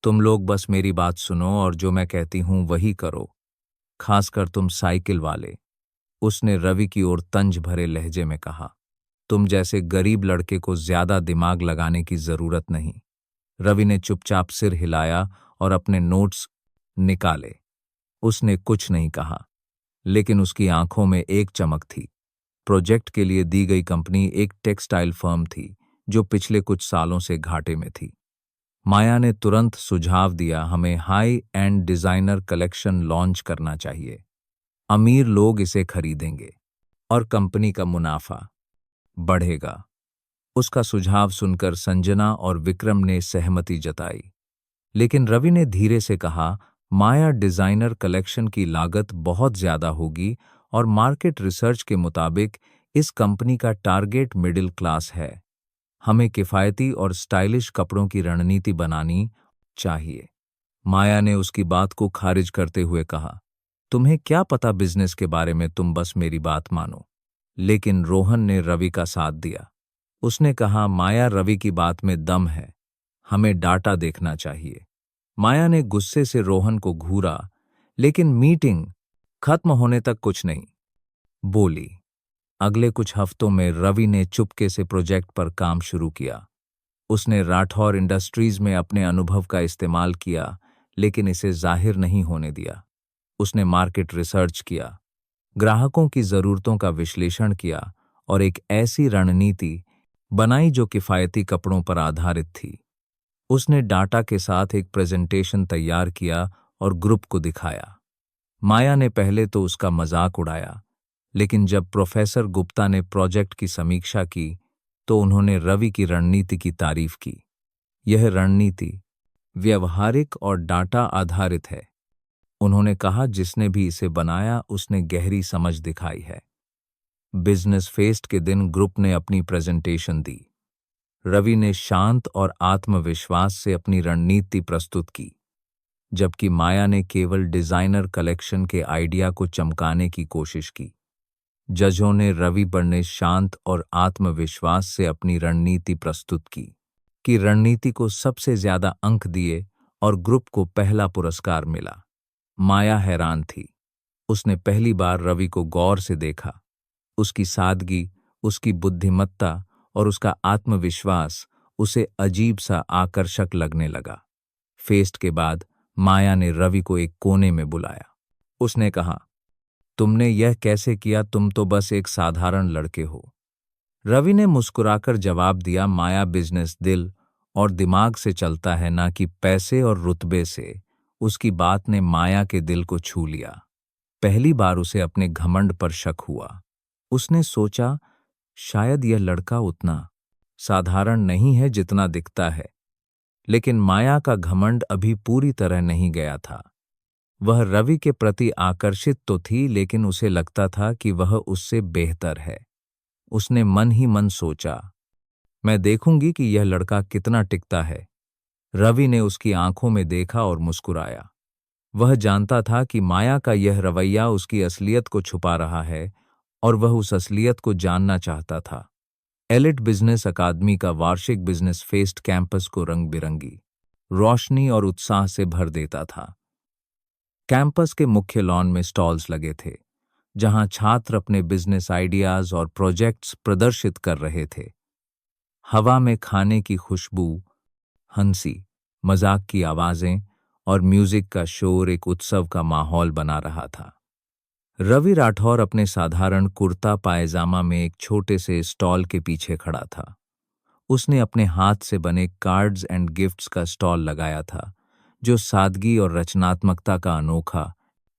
तुम लोग बस मेरी बात सुनो और जो मैं कहती हूं वही करो, खासकर तुम साइकिल वाले। उसने रवि की ओर तंज भरे लहजे में कहा, तुम जैसे गरीब लड़के को ज्यादा दिमाग लगाने की जरूरत नहीं। रवि ने चुपचाप सिर हिलाया और अपने नोट्स निकाले। उसने कुछ नहीं कहा, लेकिन उसकी आंखों में एक चमक थी। प्रोजेक्ट के लिए दी गई कंपनी एक टेक्सटाइल फर्म थी जो पिछले कुछ सालों से घाटे में थी। माया ने तुरंत सुझाव दिया, हमें high and designer collection launch करना चाहिए। अमीर लोग इसे खरीदेंगे और कंपनी का मुनाफा बढ़ेगा। उसका सुझाव सुनकर संजना और विक्रम ने सहमति जताई, लेकिन रवि ने धीरे से कहा, माया, डिजाइनर कलेक्शन की लागत बहुत ज्यादा होगी और मार्केट रिसर्च के मुताबिक इस कंपनी का टारगेट मिडिल क्लास है। हमें किफायती और स्टाइलिश कपड़ों की रणनीति बनानी चाहिए। माया ने उसकी बात को खारिज करते हुए कहा, तुम्हें क्या पता बिजनेस के बारे में, तुम बस मेरी बात मानो। लेकिन रोहन ने रवि का साथ दिया। उसने कहा, माया, रवि की बात में दम है, हमें डाटा देखना चाहिए। माया ने गुस्से से रोहन को घूरा, लेकिन मीटिंग खत्म होने तक कुछ नहीं बोली। अगले कुछ हफ्तों में रवि ने चुपके से प्रोजेक्ट पर काम शुरू किया। उसने राठौर इंडस्ट्रीज में अपने अनुभव का इस्तेमाल किया, लेकिन इसे जाहिर नहीं होने दिया। उसने मार्केट रिसर्च किया, ग्राहकों की जरूरतों का विश्लेषण किया और एक ऐसी रणनीति बनाई जो किफायती कपड़ों पर आधारित थी। उसने डाटा के साथ एक प्रेजेंटेशन तैयार किया और ग्रुप को दिखाया। माया ने पहले तो उसका मजाक उड़ाया, लेकिन जब प्रोफेसर गुप्ता ने प्रोजेक्ट की समीक्षा की तो उन्होंने रवि की रणनीति की तारीफ की। यह रणनीति व्यवहारिक और डाटा आधारित है। उन्होंने कहा, जिसने भी इसे बनाया उसने गहरी समझ दिखाई है। बिजनेस फेस्ट के दिन ग्रुप ने अपनी प्रेजेंटेशन दी। रवि ने शांत और आत्मविश्वास से अपनी रणनीति प्रस्तुत की, जबकि माया ने केवल डिजाइनर कलेक्शन के आइडिया को चमकाने की कोशिश की। जजों ने रवि पर ने शांत और आत्मविश्वास से अपनी रणनीति प्रस्तुत की रणनीति को सबसे ज्यादा अंक दिए और ग्रुप को पहला पुरस्कार मिला। माया हैरान थी। उसने पहली बार रवि को गौर से देखा। उसकी सादगी, उसकी बुद्धिमत्ता और उसका आत्मविश्वास उसे अजीब सा आकर्षक लगने लगा। फेस्ट के बाद माया ने रवि को एक कोने में बुलाया। उसने कहा, तुमने यह कैसे किया? तुम तो बस एक साधारण लड़के हो। रवि ने मुस्कुराकर जवाब दिया, माया, बिजनेस दिल और दिमाग से चलता है, ना कि पैसे और रुतबे से। उसकी बात ने माया के दिल को छू लिया। पहली बार उसे अपने घमंड पर शक हुआ। उसने सोचा, शायद यह लड़का उतना साधारण नहीं है जितना दिखता है। लेकिन माया का घमंड अभी पूरी तरह नहीं गया था। वह रवि के प्रति आकर्षित तो थी, लेकिन उसे लगता था कि वह उससे बेहतर है। उसने मन ही मन सोचा, मैं देखूंगी कि यह लड़का कितना टिकता है। रवि ने उसकी आंखों में देखा और मुस्कुराया। वह जानता था कि माया का यह रवैया उसकी असलियत को छुपा रहा है और वह उस असलियत को जानना चाहता था। एलिट बिजनेस अकादमी का वार्षिक बिजनेस फेस्ट कैंपस को रंग बिरंगी रोशनी और उत्साह से भर देता था। कैंपस के मुख्य लॉन में स्टॉल्स लगे थे, जहां छात्र अपने बिजनेस आइडियाज और प्रोजेक्ट्स प्रदर्शित कर रहे थे। हवा में खाने की खुशबू, हंसी मजाक की आवाजें और म्यूजिक का शोर एक उत्सव का माहौल बना रहा था। रवि राठौर अपने साधारण कुर्ता पायजामा में एक छोटे से स्टॉल के पीछे खड़ा था। उसने अपने हाथ से बने कार्ड्स एंड गिफ्ट्स का स्टॉल लगाया था, जो सादगी और रचनात्मकता का अनोखा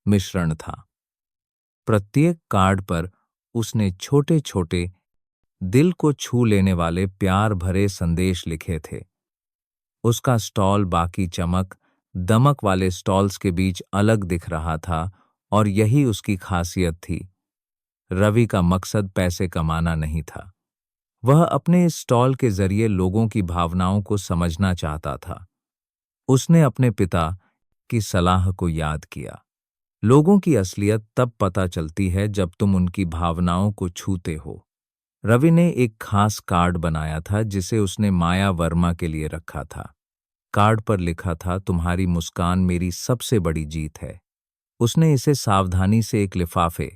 मिश्रण था। प्रत्येक कार्ड पर उसने छोटे छोटे दिल को छू लेने वाले प्यार भरे संदेश लिखे थे। उसका स्टॉल बाकी चमक, दमक वाले स्टॉल्स के बीच अलग दिख रहा था और यही उसकी खासियत थी। रवि का मकसद पैसे कमाना नहीं था। वह अपने इस स्टॉल के जरिए लोगों की भावनाओं को समझना चाहता था। उसने अपने पिता की सलाह को याद किया। लोगों की असलियत तब पता चलती है जब तुम उनकी भावनाओं को छूते हो। रवि ने एक खास कार्ड बनाया था जिसे उसने माया वर्मा के लिए रखा था। कार्ड पर लिखा था, तुम्हारी मुस्कान मेरी सबसे बड़ी जीत है। उसने इसे सावधानी से एक लिफाफे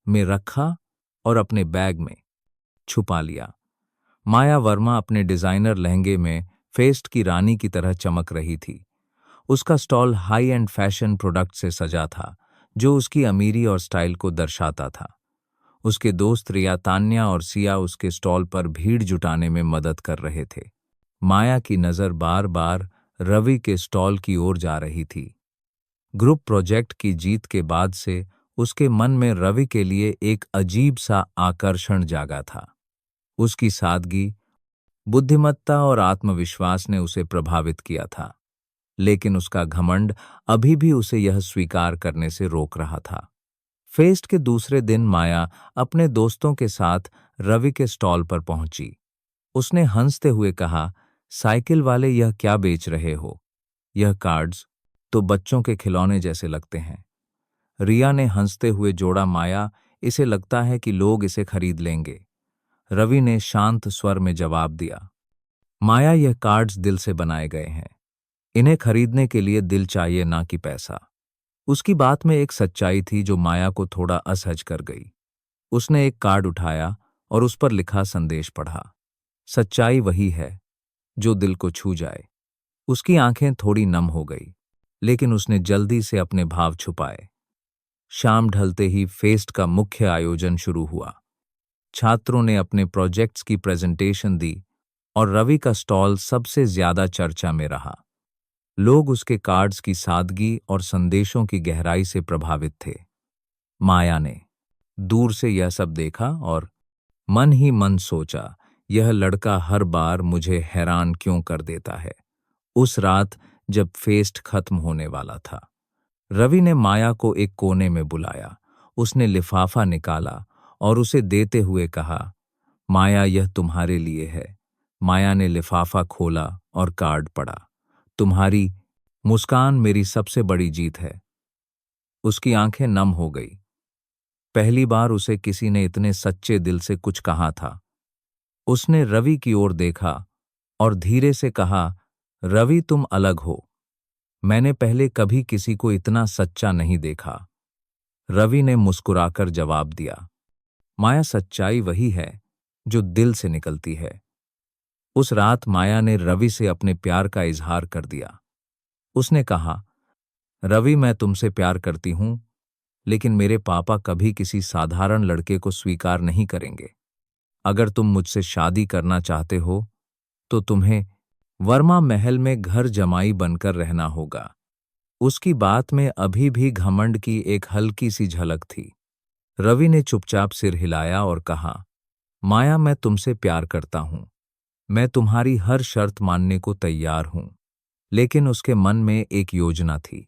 में रखा और अपने बैग में छुपा लिया। माया वर्मा अपने डिजाइनर लहंगे में फेस्ट की रानी की तरह चमक रही थी। उसका stall high and fashion product से सजा था, जो उसकी अमीरी और स्टाइल को दर्शाता था। उसके दोस्त रिया, तान्या और सिया उसके स्टॉल पर भीड़ जुटाने में मदद कर रहे थे। माया की नज़र बार बार रवि के स्टॉल की ओर जा रही थी। ग्रुप प्रोजेक्ट की जीत के बाद से उसके मन में रवि के लिए एक अजीब सा आकर्षण जागा था। उसकी सादगी, बुद्धिमत्ता और आत्मविश्वास ने उसे प्रभावित किया था, लेकिन उसका घमंड अभी भी उसे यह स्वीकार करने से रोक रहा था। फेस्ट के दूसरे दिन माया अपने दोस्तों के साथ रवि के स्टॉल पर पहुंची। उसने हंसते हुए कहा, साइकिल वाले, यह क्या बेच रहे हो? यह कार्ड्स तो बच्चों के खिलौने जैसे लगते हैं। रिया ने हंसते हुए जोड़ा, माया, इसे लगता है कि लोग इसे खरीद लेंगे। रवि ने शांत स्वर में जवाब दिया, माया, यह कार्ड्स दिल से बनाए गए हैं। इन्हें खरीदने के लिए दिल चाहिए, ना कि पैसा। उसकी बात में एक सच्चाई थी जो माया को थोड़ा असहज कर गई। उसने एक कार्ड उठाया और उस पर लिखा संदेश पढ़ा। सच्चाई वही है जो दिल को छू जाए। उसकी आंखें थोड़ी नम हो गई, लेकिन उसने जल्दी से अपने भाव छुपाए। शाम ढलते ही फेस्ट का मुख्य आयोजन शुरू हुआ। छात्रों ने अपने प्रोजेक्ट्स की प्रेजेंटेशन दी और रवि का स्टॉल सबसे ज्यादा चर्चा में रहा। लोग उसके कार्ड्स की सादगी और संदेशों की गहराई से प्रभावित थे। माया ने दूर से यह सब देखा और मन ही मन सोचा, यह लड़का हर बार मुझे हैरान क्यों कर देता है। उस रात जब फेस्ट खत्म होने वाला था, रवि ने माया को एक कोने में बुलाया। उसने लिफाफा निकाला और उसे देते हुए कहा, माया, यह तुम्हारे लिए है। माया ने लिफाफा खोला और कार्ड पढ़ा, तुम्हारी मुस्कान मेरी सबसे बड़ी जीत है। उसकी आंखें नम हो गई। पहली बार उसे किसी ने इतने सच्चे दिल से कुछ कहा था। उसने रवि की ओर देखा और धीरे से कहा, रवि, तुम अलग हो। मैंने पहले कभी किसी को इतना सच्चा नहीं देखा। रवि ने मुस्कुराकर जवाब दिया, माया, सच्चाई वही है जो दिल से निकलती है। उस रात माया ने रवि से अपने प्यार का इजहार कर दिया। उसने कहा, रवि, मैं तुमसे प्यार करती हूं, लेकिन मेरे पापा कभी किसी साधारण लड़के को स्वीकार नहीं करेंगे। अगर तुम मुझसे शादी करना चाहते हो तो तुम्हें वर्मा महल में घर जमाई बनकर रहना होगा। उसकी बात में अभी भी घमंड की एक हल्की सी झलक थी। रवि ने चुपचाप सिर हिलाया और कहा, माया, मैं तुमसे प्यार करता हूं। मैं तुम्हारी हर शर्त मानने को तैयार हूं। लेकिन उसके मन में एक योजना थी।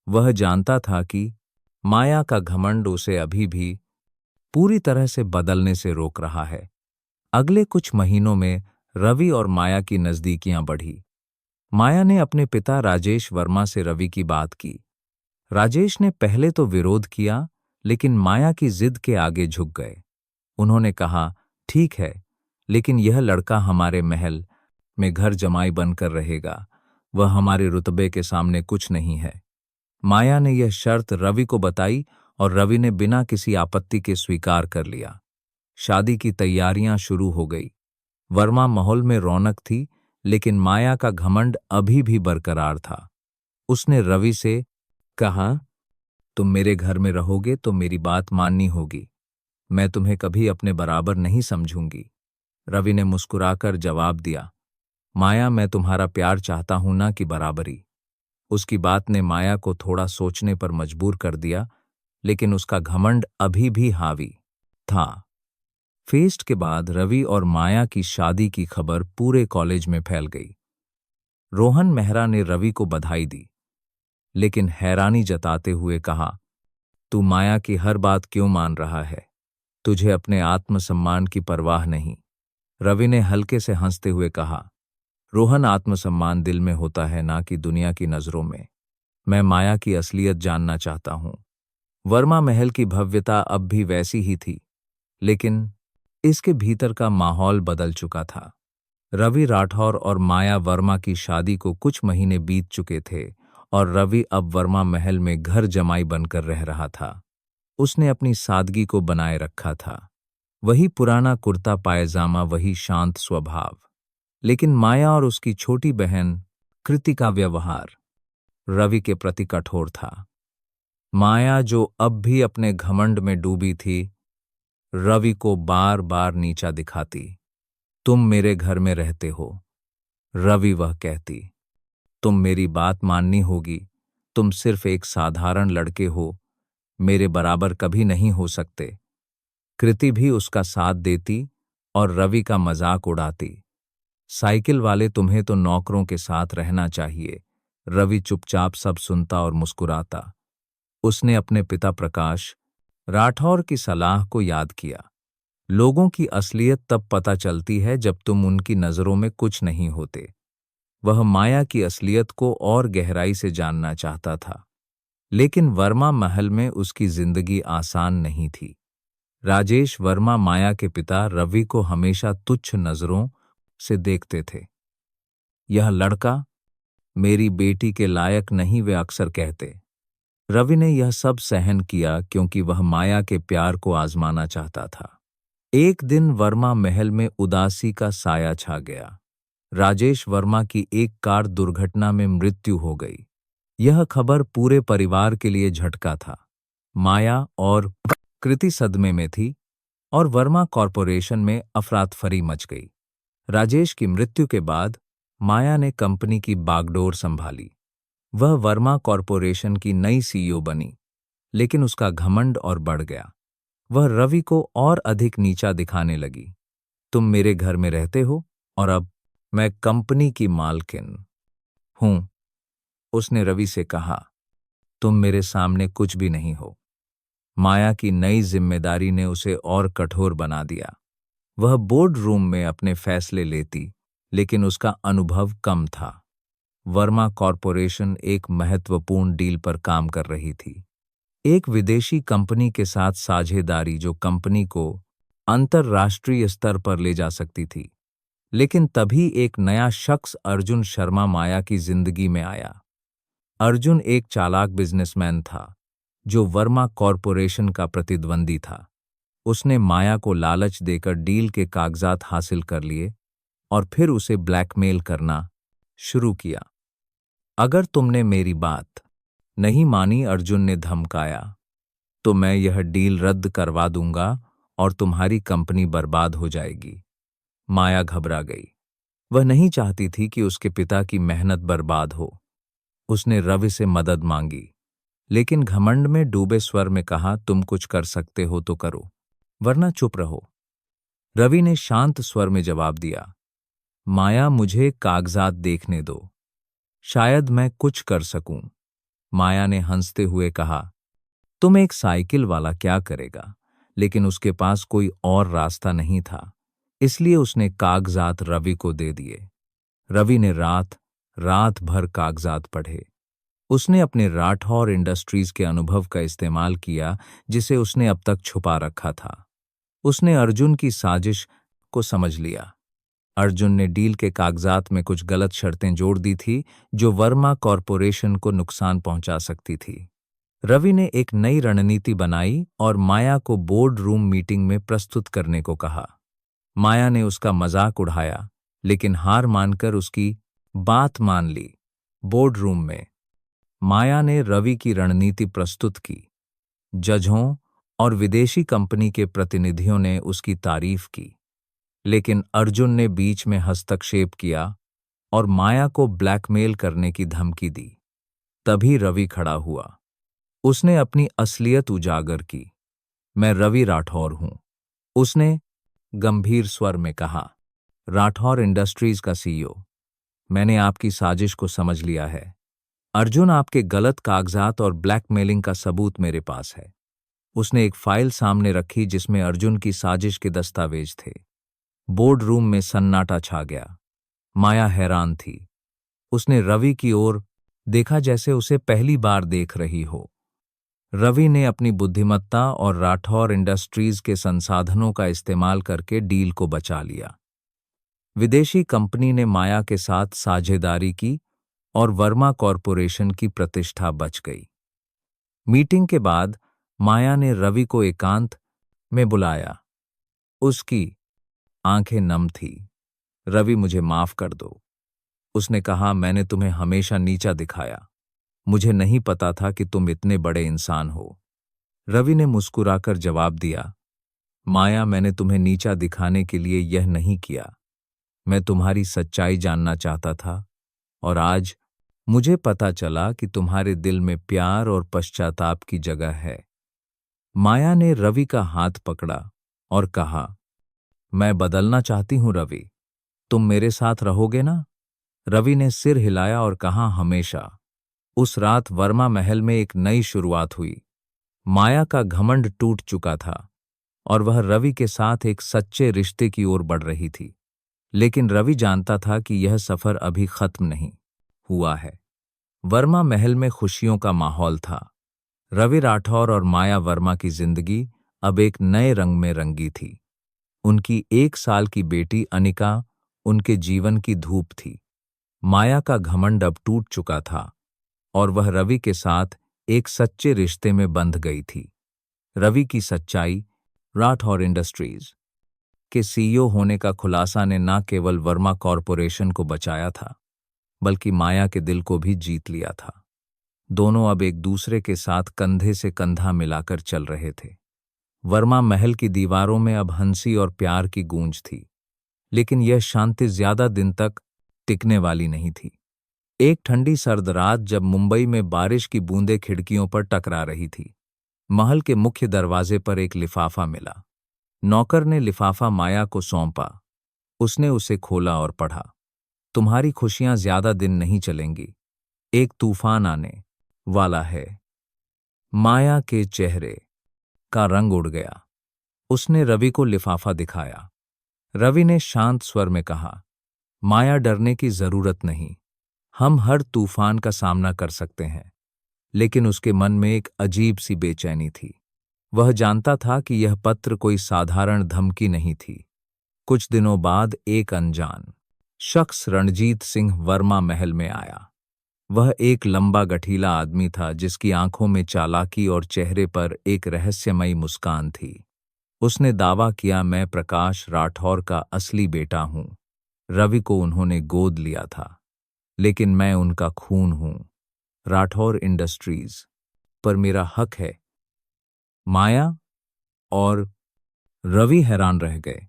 वह जानता था कि माया का घमंड उसे अभी भी पूरी तरह से बदलने से रोक रहा है। अगले कुछ महीनों में रवि और माया की नजदीकियां बढ़ी। माया ने अपने पिता राजेश वर्मा से रवि की बात की। राजेश ने पहले तो विरोध किया, लेकिन माया की जिद के आगे झुक गए। उन्होंने कहा, ठीक है, लेकिन यह लड़का हमारे महल में घर जमाई बनकर रहेगा। वह हमारे रुतबे के सामने कुछ नहीं है। माया ने यह शर्त रवि को बताई और रवि ने बिना किसी आपत्ति के स्वीकार कर लिया। शादी की तैयारियां शुरू हो गई। वर्मा माहौल में रौनक थी, लेकिन माया का घमंड अभी भी बरकरार था। उसने रवि से कहा, तुम मेरे घर में रहोगे तो मेरी बात माननी होगी। मैं तुम्हें कभी अपने बराबर नहीं समझूंगी। रवि ने मुस्कुराकर जवाब दिया, माया, मैं तुम्हारा प्यार चाहता हूं, ना कि बराबरी। उसकी बात ने माया को थोड़ा सोचने पर मजबूर कर दिया, लेकिन उसका घमंड अभी भी हावी था। फेस्ट के बाद रवि और माया की शादी की खबर पूरे कॉलेज में फैल गई। रोहन मेहरा ने रवि को बधाई दी। लेकिन हैरानी जताते हुए कहा, तू माया की हर बात क्यों मान रहा है? तुझे अपने आत्मसम्मान की परवाह नहीं। रवि ने हल्के से हंसते हुए कहा, रोहन, आत्मसम्मान दिल में होता है, ना कि दुनिया की नजरों में। मैं माया की असलियत जानना चाहता हूं। वर्मा महल की भव्यता अब भी वैसी ही थी, लेकिन इसके भीतर का माहौल बदल चुका था। रवि राठौर और माया वर्मा की शादी को कुछ महीने बीत चुके थे और रवि अब वर्मा महल में घर जमाई बनकर रह रहा था। उसने अपनी सादगी को बनाए रखा था, वही पुराना कुर्ता पायजामा, वही शांत स्वभाव। लेकिन माया और उसकी छोटी बहन कृति का व्यवहार रवि के प्रति कठोर था। माया, जो अब भी अपने घमंड में डूबी थी, रवि को बार बार नीचा दिखाती। तुम मेरे घर में रहते हो, रवि वह कहती, तुम मेरी बात माननी होगी। तुम सिर्फ एक साधारण लड़के हो, मेरे बराबर कभी नहीं हो सकते। कृति भी उसका साथ देती और रवि का मजाक उड़ाती। साइकिल वाले, तुम्हें तो नौकरों के साथ रहना चाहिए। रवि चुपचाप सब सुनता और मुस्कुराता। उसने अपने पिता प्रकाश राठौर की सलाह को याद किया, लोगों की असलियत तब पता चलती है जब तुम उनकी नजरों में कुछ नहीं होते। वह माया की असलियत को और गहराई से जानना चाहता था, लेकिन वर्मा महल में उसकी जिंदगी आसान नहीं थी। राजेश वर्मा, माया के पिता, रवि को हमेशा तुच्छ नजरों से देखते थे। यह लड़का मेरी बेटी के लायक नहीं, वे अक्सर कहते। रवि ने यह सब सहन किया क्योंकि वह माया के प्यार को आजमाना चाहता था। एक दिन वर्मा महल में उदासी का साया छा गया। राजेश वर्मा की एक कार दुर्घटना में मृत्यु हो गई। यह खबर पूरे परिवार के लिए झटका था। माया और कृति सदमे में थी और वर्मा कॉरपोरेशन में अफरातफरी मच गई। राजेश की मृत्यु के बाद माया ने कंपनी की बागडोर संभाली। वह वर्मा कॉरपोरेशन की नई सीईओ बनी, लेकिन उसका घमंड और बढ़ गया। वह रवि को और अधिक नीचा दिखाने लगी। तुम मेरे घर में रहते हो और अब मैं कंपनी की मालकिन हूं, उसने रवि से कहा। तुम मेरे सामने कुछ भी नहीं हो। माया की नई जिम्मेदारी ने उसे और कठोर बना दिया। वह बोर्ड रूम में अपने फैसले लेती, लेकिन उसका अनुभव कम था। वर्मा कॉरपोरेशन एक महत्वपूर्ण डील पर काम कर रही थी, एक विदेशी कंपनी के साथ साझेदारी जो कंपनी को अंतर्राष्ट्रीय स्तर पर ले जा सकती थी। लेकिन तभी एक नया शख्स अर्जुन शर्मा माया की जिंदगी में आया। अर्जुन एक चालाक बिजनेसमैन था जो वर्मा कॉरपोरेशन का प्रतिद्वंदी था। उसने माया को लालच देकर डील के कागजात हासिल कर लिए और फिर उसे ब्लैकमेल करना शुरू किया। अगर तुमने मेरी बात नहीं मानी, अर्जुन ने धमकाया, तो मैं यह डील रद्द करवा दूंगा और तुम्हारी कंपनी बर्बाद हो जाएगी। माया घबरा गई। वह नहीं चाहती थी कि उसके पिता की मेहनत बर्बाद हो। उसने रवि से मदद मांगी, लेकिन घमंड में डूबे स्वर में कहा, तुम कुछ कर सकते हो तो करो, वरना चुप रहो। रवि ने शांत स्वर में जवाब दिया, माया, मुझे कागजात देखने दो, शायद मैं कुछ कर सकूं। माया ने हंसते हुए कहा, तुम एक साइकिल वाला क्या करेगा? लेकिन उसके पास कोई और रास्ता नहीं था, इसलिए उसने कागजात रवि को दे दिए। रवि ने रात रात भर कागजात पढ़े। उसने अपने राठौर इंडस्ट्रीज के अनुभव का इस्तेमाल किया, जिसे उसने अब तक छुपा रखा था। उसने अर्जुन की साजिश को समझ लिया। अर्जुन ने डील के कागजात में कुछ गलत शर्तें जोड़ दी थी जो वर्मा कॉरपोरेशन को नुकसान पहुंचा सकती थी। रवि ने एक नई रणनीति बनाई और माया को बोर्ड रूम मीटिंग में प्रस्तुत करने को कहा। माया ने उसका मजाक उड़ाया, लेकिन हार मानकर उसकी बात मान ली। बोर्ड रूम में माया ने रवि की रणनीति प्रस्तुत की। जजों और विदेशी कंपनी के प्रतिनिधियों ने उसकी तारीफ की, लेकिन अर्जुन ने बीच में हस्तक्षेप किया और माया को ब्लैकमेल करने की धमकी दी। तभी रवि खड़ा हुआ। उसने अपनी असलियत उजागर की। मैं रवि राठौर हूं, उसने गंभीर स्वर में कहा, राठौर इंडस्ट्रीज का सीईओ। मैंने आपकी साजिश को समझ लिया है। अर्जुन, आपके गलत कागजात और ब्लैकमेलिंग का सबूत मेरे पास है। उसने एक फाइल सामने रखी जिसमें अर्जुन की साजिश के दस्तावेज थे। बोर्ड रूम में सन्नाटा छा गया। माया हैरान थी। उसने रवि की ओर देखा जैसे उसे पहली बार देख रही हो। रवि ने अपनी बुद्धिमत्ता और राठौर इंडस्ट्रीज के संसाधनों का इस्तेमाल करके डील को बचा लिया। विदेशी कंपनी ने माया के साथ साझेदारी की और वर्मा कॉरपोरेशन की प्रतिष्ठा बच गई। मीटिंग के बाद माया ने रवि को एकांत में बुलाया। उसकी आंखें नम थी। रवि, मुझे माफ कर दो। उसने कहा, मैंने तुम्हें हमेशा नीचा दिखाया। मुझे नहीं पता था कि तुम इतने बड़े इंसान हो। रवि ने मुस्कुराकर जवाब दिया, माया, मैंने तुम्हें नीचा दिखाने के लिए यह नहीं किया। मैं तुम्हारी सच्चाई जानना चाहता था और आज मुझे पता चला कि तुम्हारे दिल में प्यार और पश्चाताप की जगह है। माया ने रवि का हाथ पकड़ा और कहा, मैं बदलना चाहती हूं रवि। तुम मेरे साथ रहोगे ना? रवि ने सिर हिलाया और कहा, हमेशा। उस रात वर्मा महल में एक नई शुरुआत हुई। माया का घमंड टूट चुका था और वह रवि के साथ एक सच्चे रिश्ते की ओर बढ़ रही थी। लेकिन रवि जानता था कि यह सफर अभी खत्म नहीं हुआ है। वर्मा महल में खुशियों का माहौल था। रवि राठौर और माया वर्मा की जिंदगी अब एक नए रंग में रंगी थी। उनकी 1 साल की बेटी अनिका उनके जीवन की धूप थी। माया का घमंड अब टूट चुका था और वह रवि के साथ एक सच्चे रिश्ते में बंध गई थी। रवि की सच्चाई, राठौर इंडस्ट्रीज के सीईओ होने का खुलासा ने न केवल वर्मा कॉरपोरेशन को बचाया था, बल्कि माया के दिल को भी जीत लिया था। दोनों अब एक दूसरे के साथ कंधे से कंधा मिलाकर चल रहे थे। वर्मा महल की दीवारों में अब हंसी और प्यार की गूंज थी, लेकिन यह शांति ज्यादा दिन तक टिकने वाली नहीं थी। एक ठंडी सर्द रात जब मुंबई में बारिश की बूंदें खिड़कियों पर टकरा रही थी, महल के मुख्य दरवाजे पर एक लिफाफा मिला। नौकर ने लिफाफा माया को सौंपा। उसने उसे खोला और पढ़ा, तुम्हारी खुशियां ज्यादा दिन नहीं चलेंगी, एक तूफान आने वाला है। माया के चेहरे का रंग उड़ गया। उसने रवि को लिफाफा दिखाया। रवि ने शांत स्वर में कहा, माया, डरने की जरूरत नहीं। हम हर तूफान का सामना कर सकते हैं। लेकिन उसके मन में एक अजीब सी बेचैनी थी। वह जानता था कि यह पत्र कोई साधारण धमकी नहीं थी। कुछ दिनों बाद एक अनजान शख्स रणजीत सिंह वर्मा महल में आया। वह एक लंबा गठीला आदमी था जिसकी आंखों में चालाकी और चेहरे पर एक रहस्यमयी मुस्कान थी। उसने दावा किया, मैं प्रकाश राठौर का असली बेटा हूं। रवि को उन्होंने गोद लिया था, लेकिन मैं उनका खून हूं। राठौर इंडस्ट्रीज पर मेरा हक है। माया और रवि हैरान रह गए।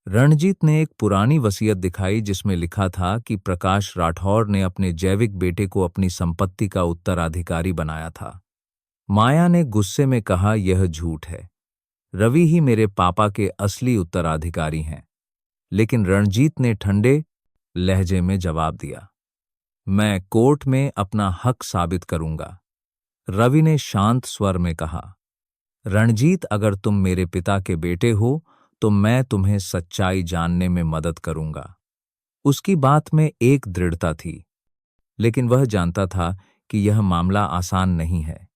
रणजीत ने एक पुरानी वसीयत दिखाई जिसमें लिखा था कि प्रकाश राठौर ने अपने जैविक बेटे को अपनी संपत्ति का उत्तराधिकारी बनाया था। माया ने गुस्से में कहा, यह झूठ है। रवि ही मेरे पापा के असली उत्तराधिकारी हैं। लेकिन रणजीत ने ठंडे लहजे में जवाब दिया, मैं कोर्ट में अपना हक साबित करूंगा। रवि ने शांत स्वर में कहा, रणजीत, अगर तुम मेरे पिता के बेटे हो तो मैं तुम्हें सच्चाई जानने में मदद करूंगा। उसकी बात में एक दृढ़ता थी, लेकिन वह जानता था कि यह मामला आसान नहीं है।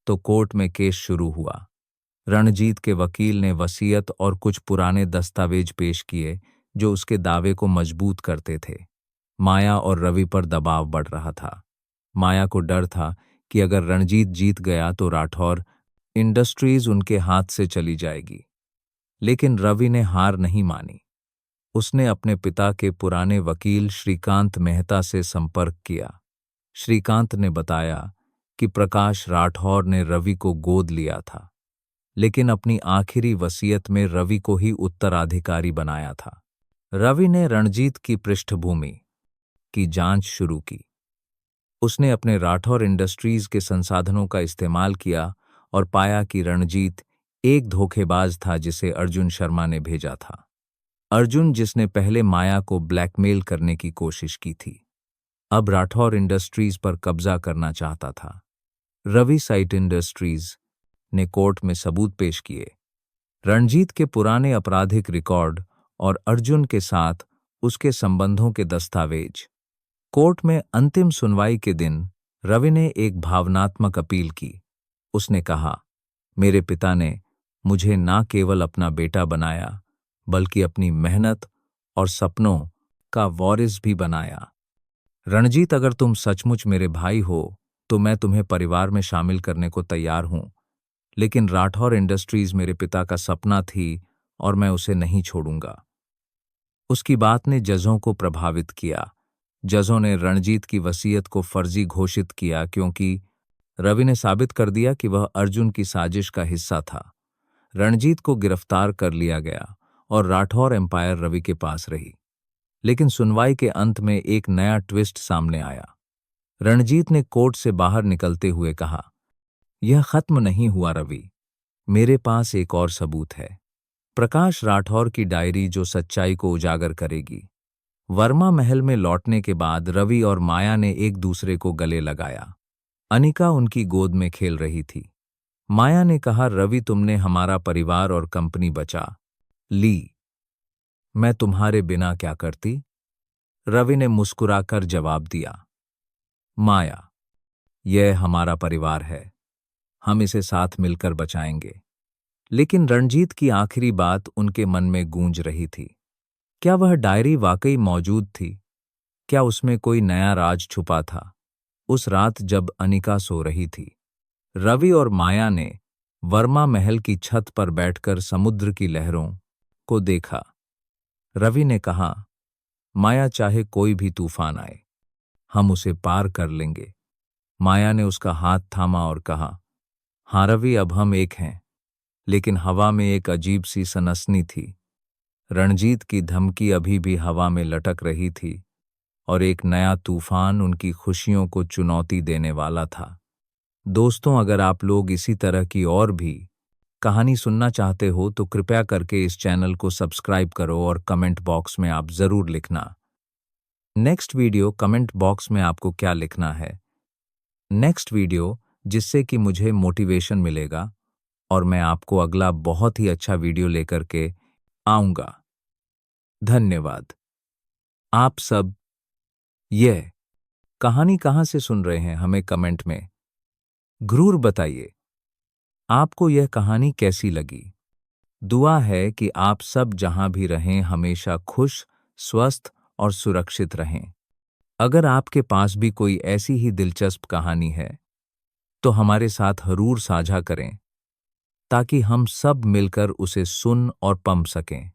तो कोर्ट में केस शुरू हुआ। रणजीत के वकील ने वसीयत और कुछ पुराने दस्तावेज पेश किए जो उसके दावे को मजबूत करते थे। माया और रवि पर दबाव बढ़ रहा था। माया को डर था कि अगर रणजीत जीत गया तो राठौर इंडस्ट्रीज उनके हाथ से चली जाएगी। लेकिन रवि ने हार नहीं मानी। उसने अपने पिता के पुराने वकील श्रीकांत मेहता से संपर्क किया। श्रीकांत ने बताया कि प्रकाश राठौर ने रवि को गोद लिया था, लेकिन अपनी आखिरी वसीयत में रवि को ही उत्तराधिकारी बनाया था। रवि ने रणजीत की पृष्ठभूमि की जांच शुरू की। उसने अपने राठौर इंडस्ट्रीज के संसाधनों का इस्तेमाल किया और पाया कि रणजीत एक धोखेबाज था जिसे अर्जुन शर्मा ने भेजा था। अर्जुन जिसने पहले माया को ब्लैकमेल करने की कोशिश की थी। अब राठौर इंडस्ट्रीज पर कब्जा करना चाहता था। रवि साइट इंडस्ट्रीज ने कोर्ट में सबूत पेश किए, रणजीत के पुराने आपराधिक रिकॉर्ड और अर्जुन के साथ उसके संबंधों के दस्तावेज। कोर्ट में अंतिम सुनवाई के दिन रवि ने एक भावनात्मक अपील की। उसने कहा, मेरे पिता ने मुझे ना केवल अपना बेटा बनाया, बल्कि अपनी मेहनत और सपनों का वारिस भी बनाया। रणजीत, अगर तुम सचमुच मेरे भाई हो, तो मैं तुम्हें परिवार में शामिल करने को तैयार हूं, लेकिन राठौर इंडस्ट्रीज मेरे पिता का सपना थी और मैं उसे नहीं छोड़ूंगा। उसकी बात ने जजों को प्रभावित किया। जजों ने रणजीत की वसीयत को फर्जी घोषित किया क्योंकि रवि ने साबित कर दिया कि वह अर्जुन की साजिश का हिस्सा था। रणजीत को गिरफ्तार कर लिया गया और राठौर एम्पायर रवि के पास रही। लेकिन सुनवाई के अंत में एक नया ट्विस्ट सामने आया। रणजीत ने कोर्ट से बाहर निकलते हुए कहा, यह खत्म नहीं हुआ रवि, मेरे पास एक और सबूत है। प्रकाश राठौर की डायरी जो सच्चाई को उजागर करेगी। वर्मा महल में लौटने के बाद रवि और माया ने एक दूसरे को गले लगाया। अनिका उनकी गोद में खेल रही थी। माया ने कहा, रवि, तुमने हमारा परिवार और कंपनी बचा ली, मैं तुम्हारे बिना क्या करती? रवि ने मुस्कुराकर जवाब दिया, माया, यह हमारा परिवार है, हम इसे साथ मिलकर बचाएंगे। लेकिन रणजीत की आखिरी बात उनके मन में गूंज रही थी। क्या वह डायरी वाकई मौजूद थी? क्या उसमें कोई नया राज छुपा था? उस रात जब अनिका सो रही थी, रवि और माया ने वर्मा महल की छत पर बैठकर समुद्र की लहरों को देखा। रवि ने कहा, माया, चाहे कोई भी तूफान आए, हम उसे पार कर लेंगे। माया ने उसका हाथ थामा और कहा, हाँ रवि, अब हम एक हैं। लेकिन हवा में एक अजीब सी सनसनी थी। रणजीत की धमकी अभी भी हवा में लटक रही थी और एक नया तूफान उनकी खुशियों को चुनौती देने वाला था। दोस्तों, अगर आप लोग इसी तरह की और भी कहानी सुनना चाहते हो तो कृपया करके इस चैनल को सब्सक्राइब करो और कमेंट बॉक्स में आप जरूर लिखना नेक्स्ट वीडियो। कमेंट बॉक्स में आपको क्या लिखना है नेक्स्ट वीडियो, जिससे कि मुझे मोटिवेशन मिलेगा और मैं आपको अगला बहुत ही अच्छा वीडियो लेकर के आऊंगा। धन्यवाद। आप सब यह कहानी कहां से सुन रहे हैं, हमें कमेंट में जरूर बताइए। आपको यह कहानी कैसी लगी? दुआ है कि आप सब जहां भी रहें हमेशा खुश, स्वस्थ और सुरक्षित रहें। अगर आपके पास भी कोई ऐसी ही दिलचस्प कहानी है तो हमारे साथ जरूर साझा करें, ताकि हम सब मिलकर उसे सुन और पढ़ सकें।